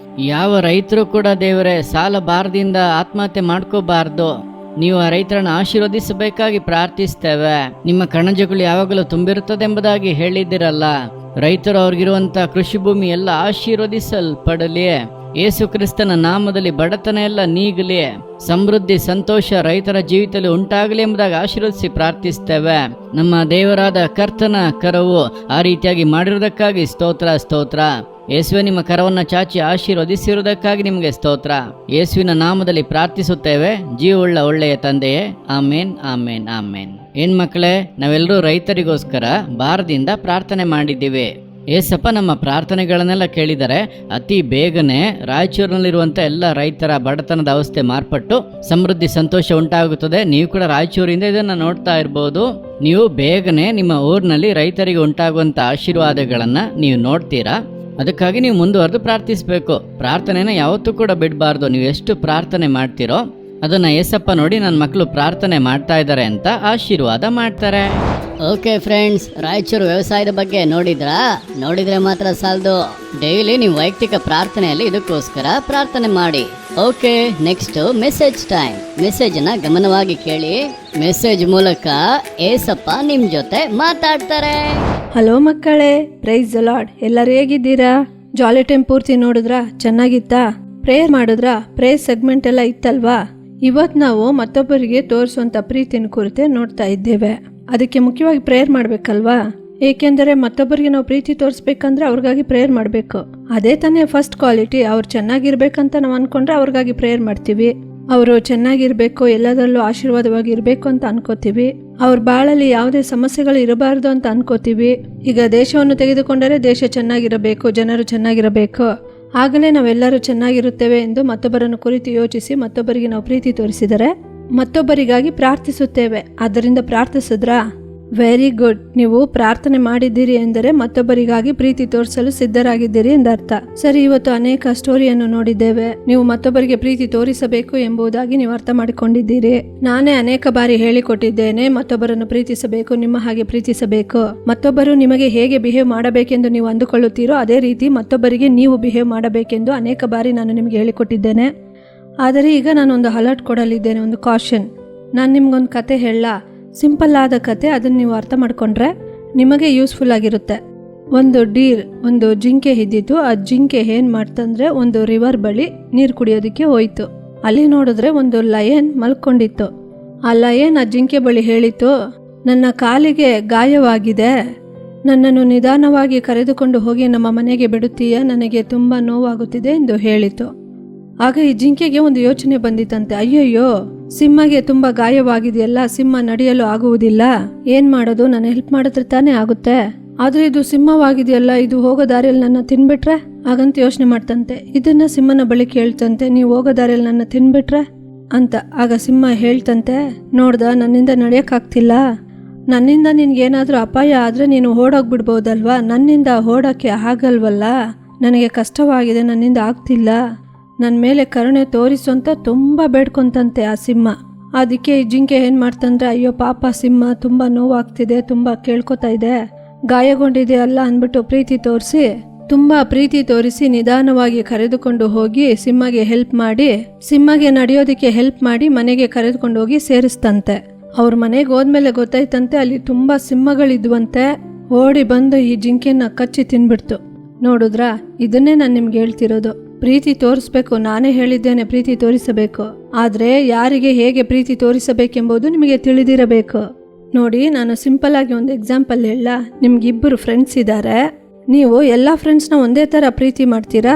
Speaker 6: ಯಾವ ರೈತರು ಕೂಡ ದೇವರೇ ಸಾಲ ಬಾರದಿಂದ ಆತ್ಮಹತ್ಯೆ ಮಾಡ್ಕೋಬಾರ್ದು. ನೀವು ಆ ರೈತರನ್ನು ಆಶೀರ್ವದಿಸಬೇಕಾಗಿ ಪ್ರಾರ್ಥಿಸ್ತೇವೆ. ನಿಮ್ಮ ಕಣಜಗಳು ಯಾವಾಗಲೂ ತುಂಬಿರುತ್ತದೆ ಎಂಬುದಾಗಿ ಹೇಳಿದ್ದಿರಲ್ಲ. ರೈತರು ಅವ್ರಿಗಿರುವಂತ ಕೃಷಿ ಭೂಮಿ ಎಲ್ಲ ಆಶೀರ್ವದಿಸಲ್ಪಡಲಿ. ಯೇಸು ಕ್ರಿಸ್ತನ ನಾಮದಲ್ಲಿ ಬಡತನ ಎಲ್ಲ ನೀಗಲಿ. ಸಮೃದ್ಧಿ ಸಂತೋಷ ರೈತರ ಜೀವಿತದಲ್ಲಿ ಉಂಟಾಗಲಿ ಎಂಬುದಾಗಿ ಆಶೀರ್ವದಿಸಿ ಪ್ರಾರ್ಥಿಸ್ತೇವೆ. ನಮ್ಮ ದೇವರಾದ ಕರ್ತನ ಕರವು ಆ ರೀತಿಯಾಗಿ ಮಾಡಿರುವುದಕ್ಕಾಗಿ ಸ್ತೋತ್ರ. ಯೇಸುವೆ, ನಿಮ್ಮ ಕರವನ್ನು ಚಾಚಿ ಆಶೀರ್ವದಿಸಿರುವುದಕ್ಕಾಗಿ ನಿಮಗೆ ಸ್ತೋತ್ರ. ಯೇಸುವಿನ ನಾಮದಲ್ಲಿ ಪ್ರಾರ್ಥಿಸುತ್ತೇವೆ ಜೀವವುಳ್ಳ ಒಳ್ಳೆಯ ತಂದೆಯೇ. ಆಮೇನ್. ಏನ್ ಮಕ್ಕಳೇ, ನಾವೆಲ್ಲರೂ ರೈತರಿಗೋಸ್ಕರ ಭಾರದಿಂದ ಪ್ರಾರ್ಥನೆ ಮಾಡಿದ್ದೀವಿ. ಏಸಪ್ಪ ನಮ್ಮ ಪ್ರಾರ್ಥನೆಗಳನ್ನೆಲ್ಲ ಕೇಳಿದರೆ ಅತಿ ಬೇಗನೆ ರಾಯಚೂರಿನಲ್ಲಿರುವಂಥ ಎಲ್ಲ ರೈತರ ಬಡತನದ ಅವಸ್ಥೆ ಮಾರ್ಪಟ್ಟು ಸಮೃದ್ಧಿ ಸಂತೋಷ ಉಂಟಾಗುತ್ತದೆ. ನೀವು ಕೂಡ ರಾಯಚೂರಿಂದ ಇದನ್ನು ನೋಡ್ತಾ ಇರ್ಬೋದು. ನೀವು ಬೇಗನೆ ನಿಮ್ಮ ಊರಿನಲ್ಲಿ ರೈತರಿಗೆ ಉಂಟಾಗುವಂಥ ಆಶೀರ್ವಾದಗಳನ್ನು ನೀವು ನೋಡ್ತೀರಾ. ಅದಕ್ಕಾಗಿ ನೀವು ಮುಂದುವರೆದು ಪ್ರಾರ್ಥಿಸಬೇಕು. ಪ್ರಾರ್ಥನೆನ ಯಾವತ್ತೂ ಕೂಡ ಬಿಡಬಾರ್ದು. ನೀವು ಎಷ್ಟು ಪ್ರಾರ್ಥನೆ ಮಾಡ್ತೀರೋ ಅದನ್ನ ಏಸಪ್ಪ ನೋಡಿ ನನ್ನ ಮಕ್ಕಳು ಪ್ರಾರ್ಥನೆ ಮಾಡ್ತಾ ಇದ್ದಾರೆ ಅಂತ ಆಶೀರ್ವಾದ ಮಾಡ್ತಾರೆ.
Speaker 3: ಓಕೆ ಫ್ರೆಂಡ್ಸ್, ರಾಯಚೂರು ವ್ಯವಸಾಯದ ಬಗ್ಗೆ ನೋಡಿದ್ರೆ ಮಾತ್ರ ಸಾಲದು, ಡೈಲಿ ನೀವು ವೈಯಕ್ತಿಕ ಪ್ರಾರ್ಥನೆಯಲ್ಲಿ ಇದಕ್ಕೋಸ್ಕರ ಪ್ರಾರ್ಥನೆ ಮಾಡಿ. Okay, next message time. Message ನ ಗಮನವಾಗಿ ಕೇಳಿ. ಮೆಸೇಜ್ ಮೂಲಕ ಏಸಪ್ಪ ನಿಮ್ ಜೊತೆ ಮಾತಾಡ್ತಾರೆ.
Speaker 7: ಹಲೋ ಮಕ್ಕಳೇ, ಪ್ರೈಸ್ ದ ಲಾರ್ಡ್. ಎಲ್ಲರೂ ಹೇಗಿದ್ದೀರಾ? ಜಾಲಿ ಟೈಮ್ ಪೂರ್ತಿ ನೋಡಿದ್ರಾ? ಚೆನ್ನಾಗಿತ್ತಾ? ಪ್ರೇಯರ್ ಮಾಡಿದ್ರಾ? ಪ್ರೇಯರ್ ಸೆಗ್ಮೆಂಟ್ ಎಲ್ಲ ಇತ್ತಲ್ವಾ? ಇವತ್ತು ನಾವು ಮತ್ತೊಬ್ಬರಿಗೆ ತೋರಿಸುವಂಥ ಪ್ರೀತಿನ ಕುರಿತೆ ನೋಡ್ತಾ ಇದ್ದೇವೆ. ಅದಕ್ಕೆ ಮುಖ್ಯವಾಗಿ ಪ್ರೇಯರ್ ಮಾಡಬೇಕಲ್ವಾ? ಏಕೆಂದರೆ ಮತ್ತೊಬ್ಬರಿಗೆ ನಾವು ಪ್ರೀತಿ ತೋರಿಸ್ಬೇಕಂದ್ರೆ ಅವ್ರಿಗಾಗಿ ಪ್ರೇಯರ್ ಮಾಡಬೇಕು. ಅದೇ ತಾನೇ ಫಸ್ಟ್ ಕ್ವಾಲಿಟಿ. ಅವ್ರು ಚೆನ್ನಾಗಿರ್ಬೇಕಂತ ನಾವು ಅನ್ಕೊಂಡ್ರೆ ಅವ್ರಿಗಾಗಿ ಪ್ರೇಯರ್ ಮಾಡ್ತೀವಿ. ಅವರು ಚೆನ್ನಾಗಿರ್ಬೇಕು, ಎಲ್ಲದರಲ್ಲೂ ಆಶೀರ್ವಾದವಾಗಿರ್ಬೇಕು ಅಂತ ಅನ್ಕೋತೀವಿ. ಅವ್ರ ಬಾಳಲ್ಲಿ ಯಾವುದೇ ಸಮಸ್ಯೆಗಳು ಇರಬಾರ್ದು ಅಂತ ಅನ್ಕೋತೀವಿ. ಈಗ ದೇಶವನ್ನು ತೆಗೆದುಕೊಂಡರೆ ದೇಶ ಚೆನ್ನಾಗಿರಬೇಕು, ಜನರು ಚೆನ್ನಾಗಿರಬೇಕು, ಆಗಲೇ ನಾವೆಲ್ಲರೂ ಚೆನ್ನಾಗಿರುತ್ತೇವೆ ಎಂದು ಮತ್ತೊಬ್ಬರನ್ನು ಕುರಿತು ಯೋಚಿಸಿ ಮತ್ತೊಬ್ಬರಿಗೆ ನಾವು ಪ್ರೀತಿ ತೋರಿಸಿದರೆ ಮತ್ತೊಬ್ಬರಿಗಾಗಿ ಪ್ರಾರ್ಥಿಸುತ್ತೇವೆ. ಆದ್ದರಿಂದ ಪ್ರಾರ್ಥಿಸಿದ್ರಾ? Very good. ನೀವು ಪ್ರಾರ್ಥನೆ ಮಾಡಿದ್ದೀರಿ ಎಂದರೆ ಮತ್ತೊಬ್ಬರಿಗಾಗಿ ಪ್ರೀತಿ ತೋರಿಸಲು ಸಿದ್ಧರಾಗಿದ್ದೀರಿ ಎಂದರ್ಥ. ಸರಿ, ಇವತ್ತು ಅನೇಕ ಸ್ಟೋರಿಯನ್ನು ನೋಡಿದ್ದೇವೆ. ನೀವು ಮತ್ತೊಬ್ಬರಿಗೆ ಪ್ರೀತಿ ತೋರಿಸಬೇಕು ಎಂಬುದಾಗಿ ನೀವು ಅರ್ಥ ಮಾಡಿಕೊಂಡಿದ್ದೀರಿ. ನಾನೇ ಅನೇಕ ಬಾರಿ ಹೇಳಿಕೊಟ್ಟಿದ್ದೇನೆ, ಮತ್ತೊಬ್ಬರನ್ನು ಪ್ರೀತಿಸಬೇಕು, ನಿಮ್ಮ ಹಾಗೆ ಪ್ರೀತಿಸಬೇಕು. ಮತ್ತೊಬ್ಬರು ನಿಮಗೆ ಹೇಗೆ ಬಿಹೇವ್ ಮಾಡಬೇಕೆಂದು ನೀವು ಅಂದುಕೊಳ್ಳುತ್ತೀರೋ ಅದೇ ರೀತಿ ಮತ್ತೊಬ್ಬರಿಗೆ ನೀವು ಬಿಹೇವ್ ಮಾಡಬೇಕೆಂದು ಅನೇಕ ಬಾರಿ ನಾನು ನಿಮಗೆ ಹೇಳಿಕೊಟ್ಟಿದ್ದೇನೆ. ಆದರೆ ಈಗ ನಾನೊಂದು ಅಲರ್ಟ್ ಕೊಡಲಿದ್ದೇನೆ, ಒಂದು ಕಾಷನ್. ನಾನು ನಿಮ್ಗೊಂದು ಕತೆ ಹೇಳ, ಸಿಂಪಲ್ ಆದ ಕತೆ. ಅದನ್ನು ನೀವು ಅರ್ಥ ಮಾಡ್ಕೊಂಡ್ರೆ ನಿಮಗೆ ಯೂಸ್ಫುಲ್ ಆಗಿರುತ್ತೆ. ಒಂದು ಜಿಂಕೆ ಇದ್ದಿತ್ತು. ಆ ಜಿಂಕೆ ಏನು ಮಾಡ್ತಂದ್ರೆ ಒಂದು ರಿವರ್ ಬಳಿ ನೀರು ಕುಡಿಯೋದಕ್ಕೆ ಹೋಯ್ತು. ಅಲ್ಲಿ ನೋಡಿದ್ರೆ ಒಂದು ಲಯನ್ ಮಲ್ಕೊಂಡಿತ್ತು. ಆ ಲಯನ್ ಆ ಜಿಂಕೆ ಬಳಿ ಹೇಳಿತು, ನನ್ನ ಕಾಲಿಗೆ ಗಾಯವಾಗಿದೆ, ನನ್ನನ್ನು ನಿಧಾನವಾಗಿ ಕರೆದುಕೊಂಡು ಹೋಗಿ ನಮ್ಮ ಮನೆಗೆ ಬಿಡುತ್ತೀಯಾ? ನನಗೆ ತುಂಬ ನೋವಾಗುತ್ತಿದೆ ಎಂದು ಹೇಳಿತು. ಆಗ ಈ ಜಿಂಕೆಗೆ ಒಂದು ಯೋಚನೆ ಬಂದಿತ್ತಂತೆ. ಅಯ್ಯಯ್ಯೋ, ಸಿಂಹಗೆ ತುಂಬಾ ಗಾಯವಾಗಿದೆಯಲ್ಲ, ಸಿಂಹ ನಡೆಯಲು ಆಗುವುದಿಲ್ಲ, ಏನ್ ಮಾಡೋದು? ನಾನು ಹೆಲ್ಪ್ ಮಾಡಿದ್ರೆ ತಾನೇ ಆಗುತ್ತೆ. ಆದ್ರೆ ಇದು ಸಿಂಹವಾಗಿದೆಯಲ್ಲ, ಇದು ಹೋಗೋ ದಾರಿಯಲ್ಲಿ ನನ್ನ ತಿನ್ಬಿಟ್ರೆ ಹಾಗಂತ ಯೋಚನೆ ಮಾಡ್ತಂತೆ. ಇದನ್ನ ಸಿಂಹನ ಬಳಿ ಕೇಳ್ತಂತೆ, ನೀವು ಹೋಗೋ ದಾರಿಯಲ್ಲಿ ನನ್ನ ತಿನ್ಬಿಟ್ರೆ ಅಂತ. ಆಗ ಸಿಂಹ ಹೇಳ್ತಂತೆ, ನೋಡ್ದ, ನನ್ನಿಂದ ನಡೆಯಕ್ಕಾಗ್ತಿಲ್ಲ, ನನ್ನಿಂದ ನಿನ್ಗೇನಾದ್ರೂ ಅಪಾಯ ಆದ್ರೆ ನೀನು ಓಡೋಗ್ಬಿಡ್ಬೋದಲ್ವಾ, ನನ್ನಿಂದ ಓಡೋಕ್ಕೆ ಆಗಲ್ವಲ್ಲ, ನನಗೆ ಕಷ್ಟವಾಗಿದೆ, ನನ್ನಿಂದ ಆಗ್ತಿಲ್ಲ, ನನ್ನ ಮೇಲೆ ಕರುಣೆ ತೋರಿಸು ಅಂತ ತುಂಬ ಬೇಡ್ಕೊಂತಂತೆ ಆ ಸಿಂಹ. ಅದಕ್ಕೆ ಈ ಜಿಂಕೆ ಏನು ಮಾಡ್ತಂದ್ರೆ, ಅಯ್ಯೋ ಪಾಪ ಸಿಂಹ, ತುಂಬ ನೋವಾಗ್ತಿದೆ, ತುಂಬ ಕೇಳ್ಕೊತಾ ಇದೆ, ಗಾಯಗೊಂಡಿದೆ ಅಲ್ಲ ಅಂದ್ಬಿಟ್ಟು ತುಂಬ ಪ್ರೀತಿ ತೋರಿಸಿ ನಿಧಾನವಾಗಿ ಕರೆದುಕೊಂಡು ಹೋಗಿ ಸಿಂಹಗೆ ಹೆಲ್ಪ್ ಮಾಡಿ, ಸಿಂಹಗೆ ನಡೆಯೋದಕ್ಕೆ ಹೆಲ್ಪ್ ಮಾಡಿ ಮನೆಗೆ ಕರೆದುಕೊಂಡು ಹೋಗಿ ಸೇರಿಸ್ತಂತೆ. ಅವ್ರ ಮನೆಗೆ ಹೋದ್ಮೇಲೆ ಗೊತ್ತಾಯ್ತಂತೆ ಅಲ್ಲಿ ತುಂಬ ಸಿಂಹಗಳಿದ್ವಂತೆ. ಓಡಿ ಬಂದು ಈ ಜಿಂಕೆನ ಕಚ್ಚಿ ತಿನ್ಬಿಡ್ತು. ನೋಡಿದ್ರಾ? ಇದನ್ನೇ ನಾನು ನಿಮ್ಗೆ ಹೇಳ್ತಿರೋದು. ಪ್ರೀತಿ ತೋರಿಸ್ಬೇಕು, ನಾನೇ ಹೇಳಿದ್ದೇನೆ ಪ್ರೀತಿ ತೋರಿಸಬೇಕು. ಆದರೆ ಯಾರಿಗೆ ಹೇಗೆ ಪ್ರೀತಿ ತೋರಿಸಬೇಕೆಂಬುದು ನಿಮಗೆ ತಿಳಿದಿರಬೇಕು. ನೋಡಿ, ನಾನು ಸಿಂಪಲ್ ಆಗಿ ಒಂದು ಎಕ್ಸಾಂಪಲ್ ಹೇಳ. ನಿಮ್ಗಿಬ್ಬರು ಫ್ರೆಂಡ್ಸ್ ಇದ್ದಾರೆ. ನೀವು ಎಲ್ಲ ಫ್ರೆಂಡ್ಸ್ನ ಒಂದೇ ಥರ ಪ್ರೀತಿ ಮಾಡ್ತೀರಾ?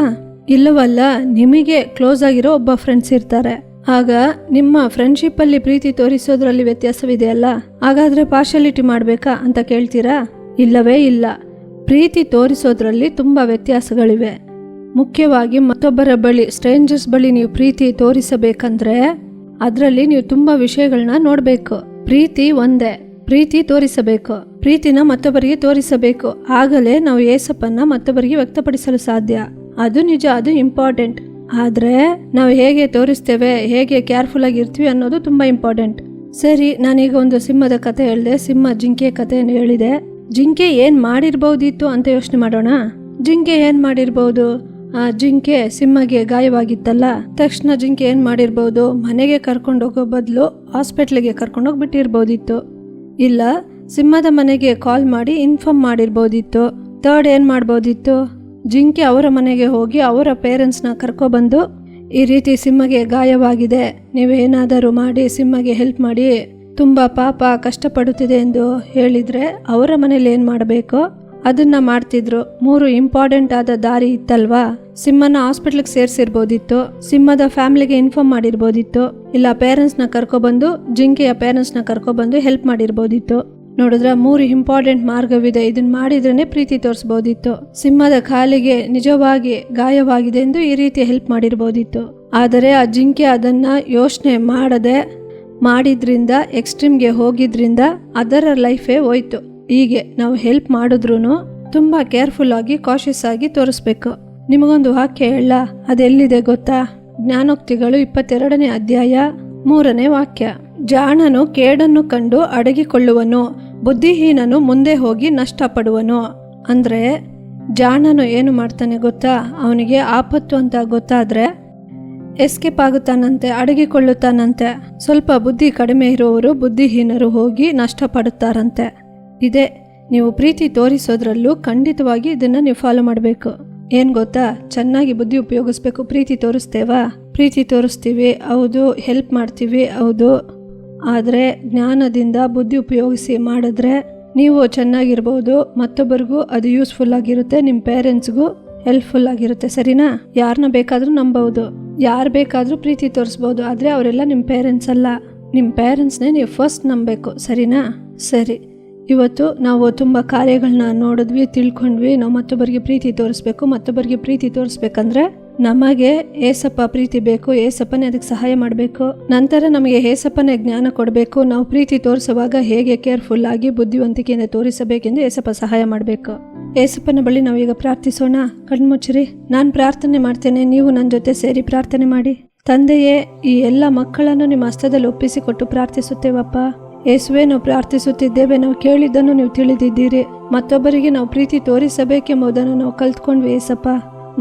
Speaker 7: ಇಲ್ಲವಲ್ಲ, ನಿಮಗೆ ಕ್ಲೋಸ್ ಆಗಿರೋ ಒಬ್ಬ ಫ್ರೆಂಡ್ಸ್ ಇರ್ತಾರೆ. ಆಗ ನಿಮ್ಮ ಫ್ರೆಂಡ್ಶಿಪ್ಪಲ್ಲಿ ಪ್ರೀತಿ ತೋರಿಸೋದ್ರಲ್ಲಿ ವ್ಯತ್ಯಾಸವಿದೆಯಲ್ಲ, ಹಾಗಾದರೆ ಪಾರ್ಶಾಲಿಟಿ ಮಾಡಬೇಕಾ ಅಂತ ಕೇಳ್ತೀರಾ? ಇಲ್ಲವೇ ಇಲ್ಲ. ಪ್ರೀತಿ ತೋರಿಸೋದ್ರಲ್ಲಿ ತುಂಬ ವ್ಯತ್ಯಾಸಗಳಿವೆ. ಮುಖ್ಯವಾಗಿ ಮತ್ತೊಬ್ಬರ ಬಳಿ, ಸ್ಟ್ರೇಂಜರ್ಸ್ ಬಳಿ ನೀವು ಪ್ರೀತಿ ತೋರಿಸಬೇಕಂದ್ರೆ ಅದರಲ್ಲಿ ನೀವು ತುಂಬ ವಿಷಯಗಳನ್ನ ನೋಡಬೇಕು. ಪ್ರೀತಿ ಒಂದೇ, ಪ್ರೀತಿ ತೋರಿಸಬೇಕು, ಪ್ರೀತಿನ ಮತ್ತೊಬ್ಬರಿಗೆ ತೋರಿಸಬೇಕು. ಆಗಲೇ ನಾವು ಏಸಪ್ಪನ್ನ ಮತ್ತೊಬ್ಬರಿಗೆ ವ್ಯಕ್ತಪಡಿಸಲು ಸಾಧ್ಯ. ಅದು ನಿಜ, ಅದು ಇಂಪಾರ್ಟೆಂಟ್. ಆದರೆ ನಾವು ಹೇಗೆ ತೋರಿಸ್ತೇವೆ, ಹೇಗೆ ಕೇರ್ಫುಲ್ ಆಗಿರ್ತೀವಿ ಅನ್ನೋದು ತುಂಬ ಇಂಪಾರ್ಟೆಂಟ್. ಸರಿ, ನಾನೀಗ ಒಂದು ಸಿಂಹದ ಕತೆ ಹೇಳಿದೆ, ಸಿಂಹ ಜಿಂಕೆ ಕಥೆಯನ್ನು ಹೇಳಿದೆ. ಜಿಂಕೆ ಏನು ಮಾಡಿರ್ಬೋದಿತ್ತು ಅಂತ ಯೋಚನೆ ಮಾಡೋಣ. ಜಿಂಕೆ ಏನು ಮಾಡಿರ್ಬೋದು? ಆ ಜಿಂಕೆ ಸಿಂಹಗೆ ಗಾಯವಾಗಿತ್ತಲ್ಲ, ತಕ್ಷಣ ಜಿಂಕೆ ಏನು ಮಾಡಿರ್ಬೋದು? ಮನೆಗೆ ಕರ್ಕೊಂಡೋಗೋ ಬದಲು ಹಾಸ್ಪಿಟ್ಲಿಗೆ ಕರ್ಕೊಂಡೋಗ್ಬಿಟ್ಟಿರ್ಬೋದಿತ್ತು. ಇಲ್ಲ, ಸಿಂಹದ ಮನೆಗೆ ಕಾಲ್ ಮಾಡಿ ಇನ್ಫಾರ್ಮ್ ಮಾಡಿರ್ಬೋದಿತ್ತು. ಥರ್ಡ್ ಏನು ಮಾಡ್ಬೋದಿತ್ತು? ಜಿಂಕೆ ಅವರ ಮನೆಗೆ ಹೋಗಿ ಅವರ ಪೇರೆಂಟ್ಸ್ನ ಕರ್ಕೊಬಂದು, ಈ ರೀತಿ ಸಿಂಹಗೆ ಗಾಯವಾಗಿದೆ, ನೀವೇನಾದರೂ ಮಾಡಿ ಸಿಂಹಗೆ ಹೆಲ್ಪ್ ಮಾಡಿ, ತುಂಬ ಪಾಪ ಕಷ್ಟಪಡುತ್ತಿದೆ ಎಂದು ಹೇಳಿದರೆ ಅವರ ಮನೇಲಿ ಏನು ಮಾಡಬೇಕೋ ಅದನ್ನ ಮಾಡ್ತಿದ್ರು. 3 ಇಂಪಾರ್ಟೆಂಟ್ ಆದ ದಾರಿ ಇತ್ತಲ್ವಾ? ಸಿಂಹನ ಹಾಸ್ಪಿಟ್ಲಿಗೆ ಸೇರಿಸಿರ್ಬೋದಿತ್ತು, ಸಿಂಹದ ಫ್ಯಾಮಿಲಿಗೆ ಇನ್ಫಾರ್ಮ್ ಮಾಡಿರ್ಬೋದಿತ್ತು, ಇಲ್ಲ ಪೇರೆಂಟ್ಸ್ನ ಕರ್ಕೊಬಂದು, ಜಿಂಕೆಯ ಪೇರೆಂಟ್ಸ್ನ ಕರ್ಕೊಬಂದು ಹೆಲ್ಪ್ ಮಾಡಿರ್ಬೋದಿತ್ತು. ನೋಡಿದ್ರೆ 3 ಇಂಪಾರ್ಟೆಂಟ್ ಮಾರ್ಗವಿದೆ. ಇದನ್ನ ಮಾಡಿದ್ರೇನೆ ಪ್ರೀತಿ ತೋರಿಸ್ಬೋದಿತ್ತು. ಸಿಂಹದ ಕಾಲಿಗೆ ನಿಜವಾಗಿ ಗಾಯವಾಗಿದೆ ಎಂದು ಈ ರೀತಿ ಹೆಲ್ಪ್ ಮಾಡಿರ್ಬೋದಿತ್ತು. ಆದರೆ ಆ ಜಿಂಕೆ ಅದನ್ನ ಯೋಚನೆ ಮಾಡಿದ್ರಿಂದ, ಎಕ್ಸ್ಟ್ರೀಮ್ಗೆ ಹೋಗಿದ್ರಿಂದ ಅದರ ಲೈಫೇ ಹೋಯ್ತು. ಹೀಗೆ ನಾವು ಹೆಲ್ಪ್ ಮಾಡಿದ್ರೂ ತುಂಬ ಕೇರ್ಫುಲ್ ಆಗಿ, ಕಾಷಿಯಸ್ ಆಗಿ ತೋರಿಸ್ಬೇಕು. ನಿಮಗೊಂದು ವಾಕ್ಯ ಹೇಳ, ಅದೆಲ್ಲಿದೆ ಗೊತ್ತಾ? ಜ್ಞಾನೋಕ್ತಿಗಳು 22ನೇ ಅಧ್ಯಾಯ
Speaker 8: 3ನೇ ವಾಕ್ಯ, ಜಾಣನು ಕೇಡನ್ನು ಕಂಡು ಅಡಗಿಕೊಳ್ಳುವನು, ಬುದ್ಧಿಹೀನನು ಮುಂದೆ ಹೋಗಿ ನಷ್ಟಪಡುವನು. ಅಂದರೆ ಜಾಣನು ಏನು ಮಾಡ್ತಾನೆ ಗೊತ್ತಾ, ಅವನಿಗೆ ಆಪತ್ತು ಅಂತ ಗೊತ್ತಾದರೆ ಎಸ್ಕೇಪ್ ಆಗುತ್ತಾನಂತೆ, ಅಡಗಿಕೊಳ್ಳುತ್ತಾನಂತೆ. ಸ್ವಲ್ಪ ಬುದ್ಧಿ ಕಡಿಮೆ ಇರುವವರು ಬುದ್ಧಿಹೀನರು ಹೋಗಿ ನಷ್ಟಪಡುತ್ತಾರಂತೆ. ಇದೇ ನೀವು ಪ್ರೀತಿ ತೋರಿಸೋದ್ರಲ್ಲೂ ಖಂಡಿತವಾಗಿ ಇದನ್ನು ನೀವು ಫಾಲೋ ಮಾಡಬೇಕು. ಏನು ಗೊತ್ತಾ, ಚೆನ್ನಾಗಿ ಬುದ್ಧಿ ಉಪಯೋಗಿಸ್ಬೇಕು. ಪ್ರೀತಿ ತೋರಿಸ್ತೇವಾ? ಪ್ರೀತಿ ತೋರಿಸ್ತೀವಿ, ಹೌದು. ಹೆಲ್ಪ್ ಮಾಡ್ತೀವಿ, ಹೌದು. ಆದರೆ ಜ್ಞಾನದಿಂದ ಬುದ್ಧಿ ಉಪಯೋಗಿಸಿ ಮಾಡಿದ್ರೆ ನೀವು ಚೆನ್ನಾಗಿರ್ಬೋದು, ಮತ್ತೊಬ್ಬರಿಗೂ ಅದು ಯೂಸ್ಫುಲ್ ಆಗಿರುತ್ತೆ, ನಿಮ್ಮ ಪೇರೆಂಟ್ಸ್ಗೂ ಹೆಲ್ಪ್ಫುಲ್ ಆಗಿರುತ್ತೆ. ಸರಿನಾ? ಯಾರನ್ನ ಬೇಕಾದರೂ ನಂಬೋದು, ಯಾರು ಬೇಕಾದರೂ ಪ್ರೀತಿ ತೋರಿಸ್ಬೋದು. ಆದರೆ ಅವರೆಲ್ಲ ನಿಮ್ಮ ಪೇರೆಂಟ್ಸ್ ಅಲ್ಲ. ನಿಮ್ಮ ಪೇರೆಂಟ್ಸ್ನೇ ನೀವು ಫಸ್ಟ್ ನಂಬಬೇಕು. ಸರಿನಾ? ಸರಿ, ಇವತ್ತು ನಾವು ತುಂಬ ಕಾರ್ಯಗಳನ್ನ ನೋಡಿದ್ವಿ, ತಿಳ್ಕೊಂಡ್ವಿ. ನಾವು ಮತ್ತೊಬ್ಬರಿಗೆ ಪ್ರೀತಿ ತೋರಿಸ್ಬೇಕು. ಮತ್ತೊಬ್ಬರಿಗೆ ಪ್ರೀತಿ ತೋರಿಸ್ಬೇಕಂದ್ರೆ ನಮಗೆ ಏಸಪ್ಪ ಪ್ರೀತಿ ಬೇಕು, ಏಸಪ್ಪನೇ ಅದಕ್ಕೆ ಸಹಾಯ ಮಾಡಬೇಕು. ನಂತರ ನಮಗೆ ಏಸಪ್ಪನೇ ಜ್ಞಾನ ಕೊಡಬೇಕು. ನಾವು ಪ್ರೀತಿ ತೋರಿಸುವಾಗ ಹೇಗೆ ಕೇರ್ಫುಲ್ ಆಗಿ ಬುದ್ಧಿವಂತಿಕೆಯಿಂದ ತೋರಿಸಬೇಕೆಂದು ಏಸಪ್ಪ ಸಹಾಯ ಮಾಡಬೇಕು. ಏಸಪ್ಪನ ಬಳಿ ನಾವೀಗ ಪ್ರಾರ್ಥಿಸೋಣ. ಕಣ್ಮುಚ್ಚಿರಿ, ನಾನು ಪ್ರಾರ್ಥನೆ ಮಾಡ್ತೇನೆ, ನೀವು ನನ್ನ ಜೊತೆ ಸೇರಿ ಪ್ರಾರ್ಥನೆ ಮಾಡಿ. ತಂದೆಯೇ, ಈ ಎಲ್ಲ ಮಕ್ಕಳನ್ನು ನಿಮ್ಮ ಹಸ್ತದಲ್ಲಿ ಒಪ್ಪಿಸಿಕೊಟ್ಟು ಪ್ರಾರ್ಥಿಸುತ್ತೇವಪ್ಪ. ಯೇಸುವೆ, ನಾವು ಪ್ರಾರ್ಥಿಸುತ್ತಿದ್ದೇವೆ. ನಾವು ಕೇಳಿದ್ದನ್ನು ನೀವು ತಿಳಿದಿದ್ದೀರಿ. ಮತ್ತೊಬ್ಬರಿಗೆ ನಾವು ಪ್ರೀತಿ ತೋರಿಸಬೇಕೆಂಬುದನ್ನು ನಾವು ಕಲ್ತ್ಕೊಂಡ್ವಿ ಏಸಪ್ಪ.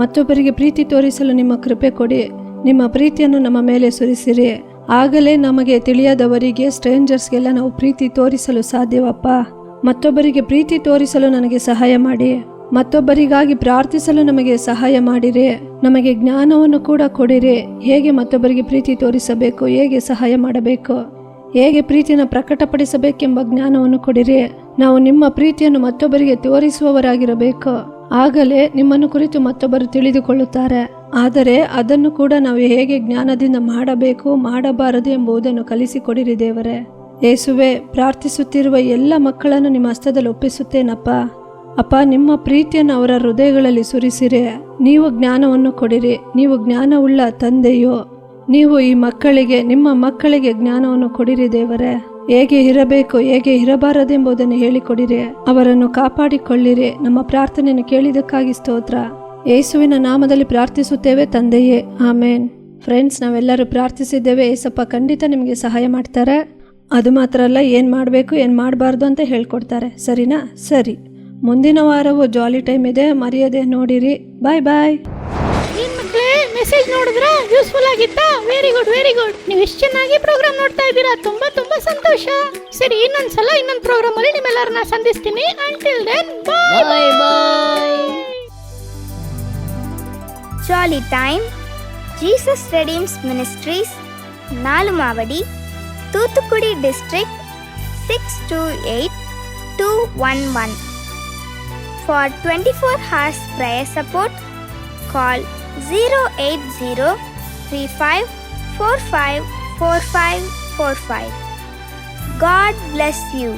Speaker 8: ಮತ್ತೊಬ್ಬರಿಗೆ ಪ್ರೀತಿ ತೋರಿಸಲು ನಿಮ್ಮ ಕೃಪೆ ಕೊಡಿ. ನಿಮ್ಮ ಪ್ರೀತಿಯನ್ನು ನಮ್ಮ ಮೇಲೆ ಸುರಿಸಿರಿ. ಆಗಲೇ ನಮಗೆ ತಿಳಿಯದವರಿಗೆ, ಸ್ಟ್ರೇಂಜರ್ಸ್ಗೆಲ್ಲ ನಾವು ಪ್ರೀತಿ ತೋರಿಸಲು ಸಾಧ್ಯವಪ್ಪ. ಮತ್ತೊಬ್ಬರಿಗೆ ಪ್ರೀತಿ ತೋರಿಸಲು ನನಗೆ ಸಹಾಯ ಮಾಡಿ. ಮತ್ತೊಬ್ಬರಿಗಾಗಿ ಪ್ರಾರ್ಥಿಸಲು ನಮಗೆ ಸಹಾಯ ಮಾಡಿರಿ. ನಮಗೆ ಜ್ಞಾನವನ್ನು ಕೂಡ ಕೊಡಿರಿ. ಹೇಗೆ ಮತ್ತೊಬ್ಬರಿಗೆ ಪ್ರೀತಿ ತೋರಿಸಬೇಕು, ಹೇಗೆ ಸಹಾಯ ಮಾಡಬೇಕು, ಹೇಗೆ ಪ್ರೀತಿನ ಪ್ರಕಟಪಡಿಸಬೇಕೆಂಬ ಜ್ಞಾನವನ್ನು ಕೊಡಿರಿ. ನಾವು ನಿಮ್ಮ ಪ್ರೀತಿಯನ್ನು ಮತ್ತೊಬ್ಬರಿಗೆ ತೋರಿಸುವವರಾಗಿರಬೇಕು. ಆಗಲೇ ನಿಮ್ಮನ್ನು ಕುರಿತು ಮತ್ತೊಬ್ಬರು ತಿಳಿದುಕೊಳ್ಳುತ್ತಾರೆ. ಆದರೆ ಅದನ್ನು ಕೂಡ ನಾವು ಹೇಗೆ ಜ್ಞಾನದಿಂದ ಮಾಡಬೇಕು, ಮಾಡಬಾರದು ಎಂಬುದನ್ನು ಕಲಿಸಿಕೊಡಿರಿ ದೇವರೇ. ಯೇಸುವೆ, ಪ್ರಾರ್ಥಿಸುತ್ತಿರುವ ಎಲ್ಲ ಮಕ್ಕಳನ್ನು ನಿಮ್ಮ ಹಸ್ತದಲ್ಲಿ ಒಪ್ಪಿಸುತ್ತೇನಪ್ಪ. ಅಪ್ಪ, ನಿಮ್ಮ ಪ್ರೀತಿಯನ್ನು ಅವರ ಹೃದಯಗಳಲ್ಲಿ ಸುರಿಸಿರಿ. ನೀವು ಜ್ಞಾನವನ್ನು ಕೊಡಿರಿ. ನೀವು ಜ್ಞಾನವುಳ್ಳ ತಂದೆಯೋ, ನೀವು ಈ ಮಕ್ಕಳಿಗೆ, ನಿಮ್ಮ ಮಕ್ಕಳಿಗೆ ಜ್ಞಾನವನ್ನು ಕೊಡಿರಿ ದೇವರೇ. ಹೇಗೆ ಇರಬೇಕು, ಹೇಗೆ ಇರಬಾರದೆಂಬುದನ್ನು ಹೇಳಿಕೊಡಿರಿ. ಅವರನ್ನು ಕಾಪಾಡಿಕೊಳ್ಳಿರಿ. ನಮ್ಮ ಪ್ರಾರ್ಥನೆಯನ್ನು ಕೇಳಿದಕ್ಕಾಗಿ ಸ್ತೋತ್ರ. ಯೇಸುವಿನ ನಾಮದಲ್ಲಿ ಪ್ರಾರ್ಥಿಸುತ್ತೇವೆ ತಂದೆಯೇ, ಆಮೇನ್. ಫ್ರೆಂಡ್ಸ್, ನಾವೆಲ್ಲರೂ ಪ್ರಾರ್ಥಿಸಿದ್ದೇವೆ. ಏಸಪ್ಪ ಖಂಡಿತ ನಿಮಗೆ ಸಹಾಯ ಮಾಡ್ತಾರೆ. ಅದು ಮಾತ್ರ ಅಲ್ಲ, ಏನು ಮಾಡಬೇಕು ಏನು ಮಾಡಬಾರ್ದು ಅಂತ ಹೇಳ್ಕೊಡ್ತಾರೆ. ಸರಿನಾ? ಸರಿ, ಮುಂದಿನ ವಾರವೂ ಜಾಲಿ ಟೈಮ್ ಇದೆ, ಮರೆಯದೆ ನೋಡಿರಿ. ಬಾಯ್ ಬಾಯ್.
Speaker 1: ಏನ್ ಮಕ್ಕಳೇ, ಮೆಸೇಜ್ ನೋಡಿದ್ರಾ? ಯೂಸ್ಫುಲ್ ಆಗಿತ್ತಾ? Very good, very good. ನೀವು ಎಷ್ಟು ಚೆನ್ನಾಗಿ ಪ್ರೋಗ್ರಾಮ್ ನೋಡ್ತಾ ಇದ್ದೀರಾ. ತುಂಬಾ ತುಂಬಾ ಸಂತೋಷ. ಸರಿ, ಇನ್ನೊಂದ್ಸಲ ಇನ್ನೊಂದು ಪ್ರೋಗ್ರಾಮ್ ಅಲ್ಲಿ ನಿಮ್ಮೆಲ್ಲರನ್ನ ಸಂಧಿಸ್ತೀನಿ. Until then, bye bye.
Speaker 9: Jolly time Jesus redeems ministries, Nalumavadi, Thoothukudi district 628211. For 24 hours prayer support, call 08035454545. God bless you.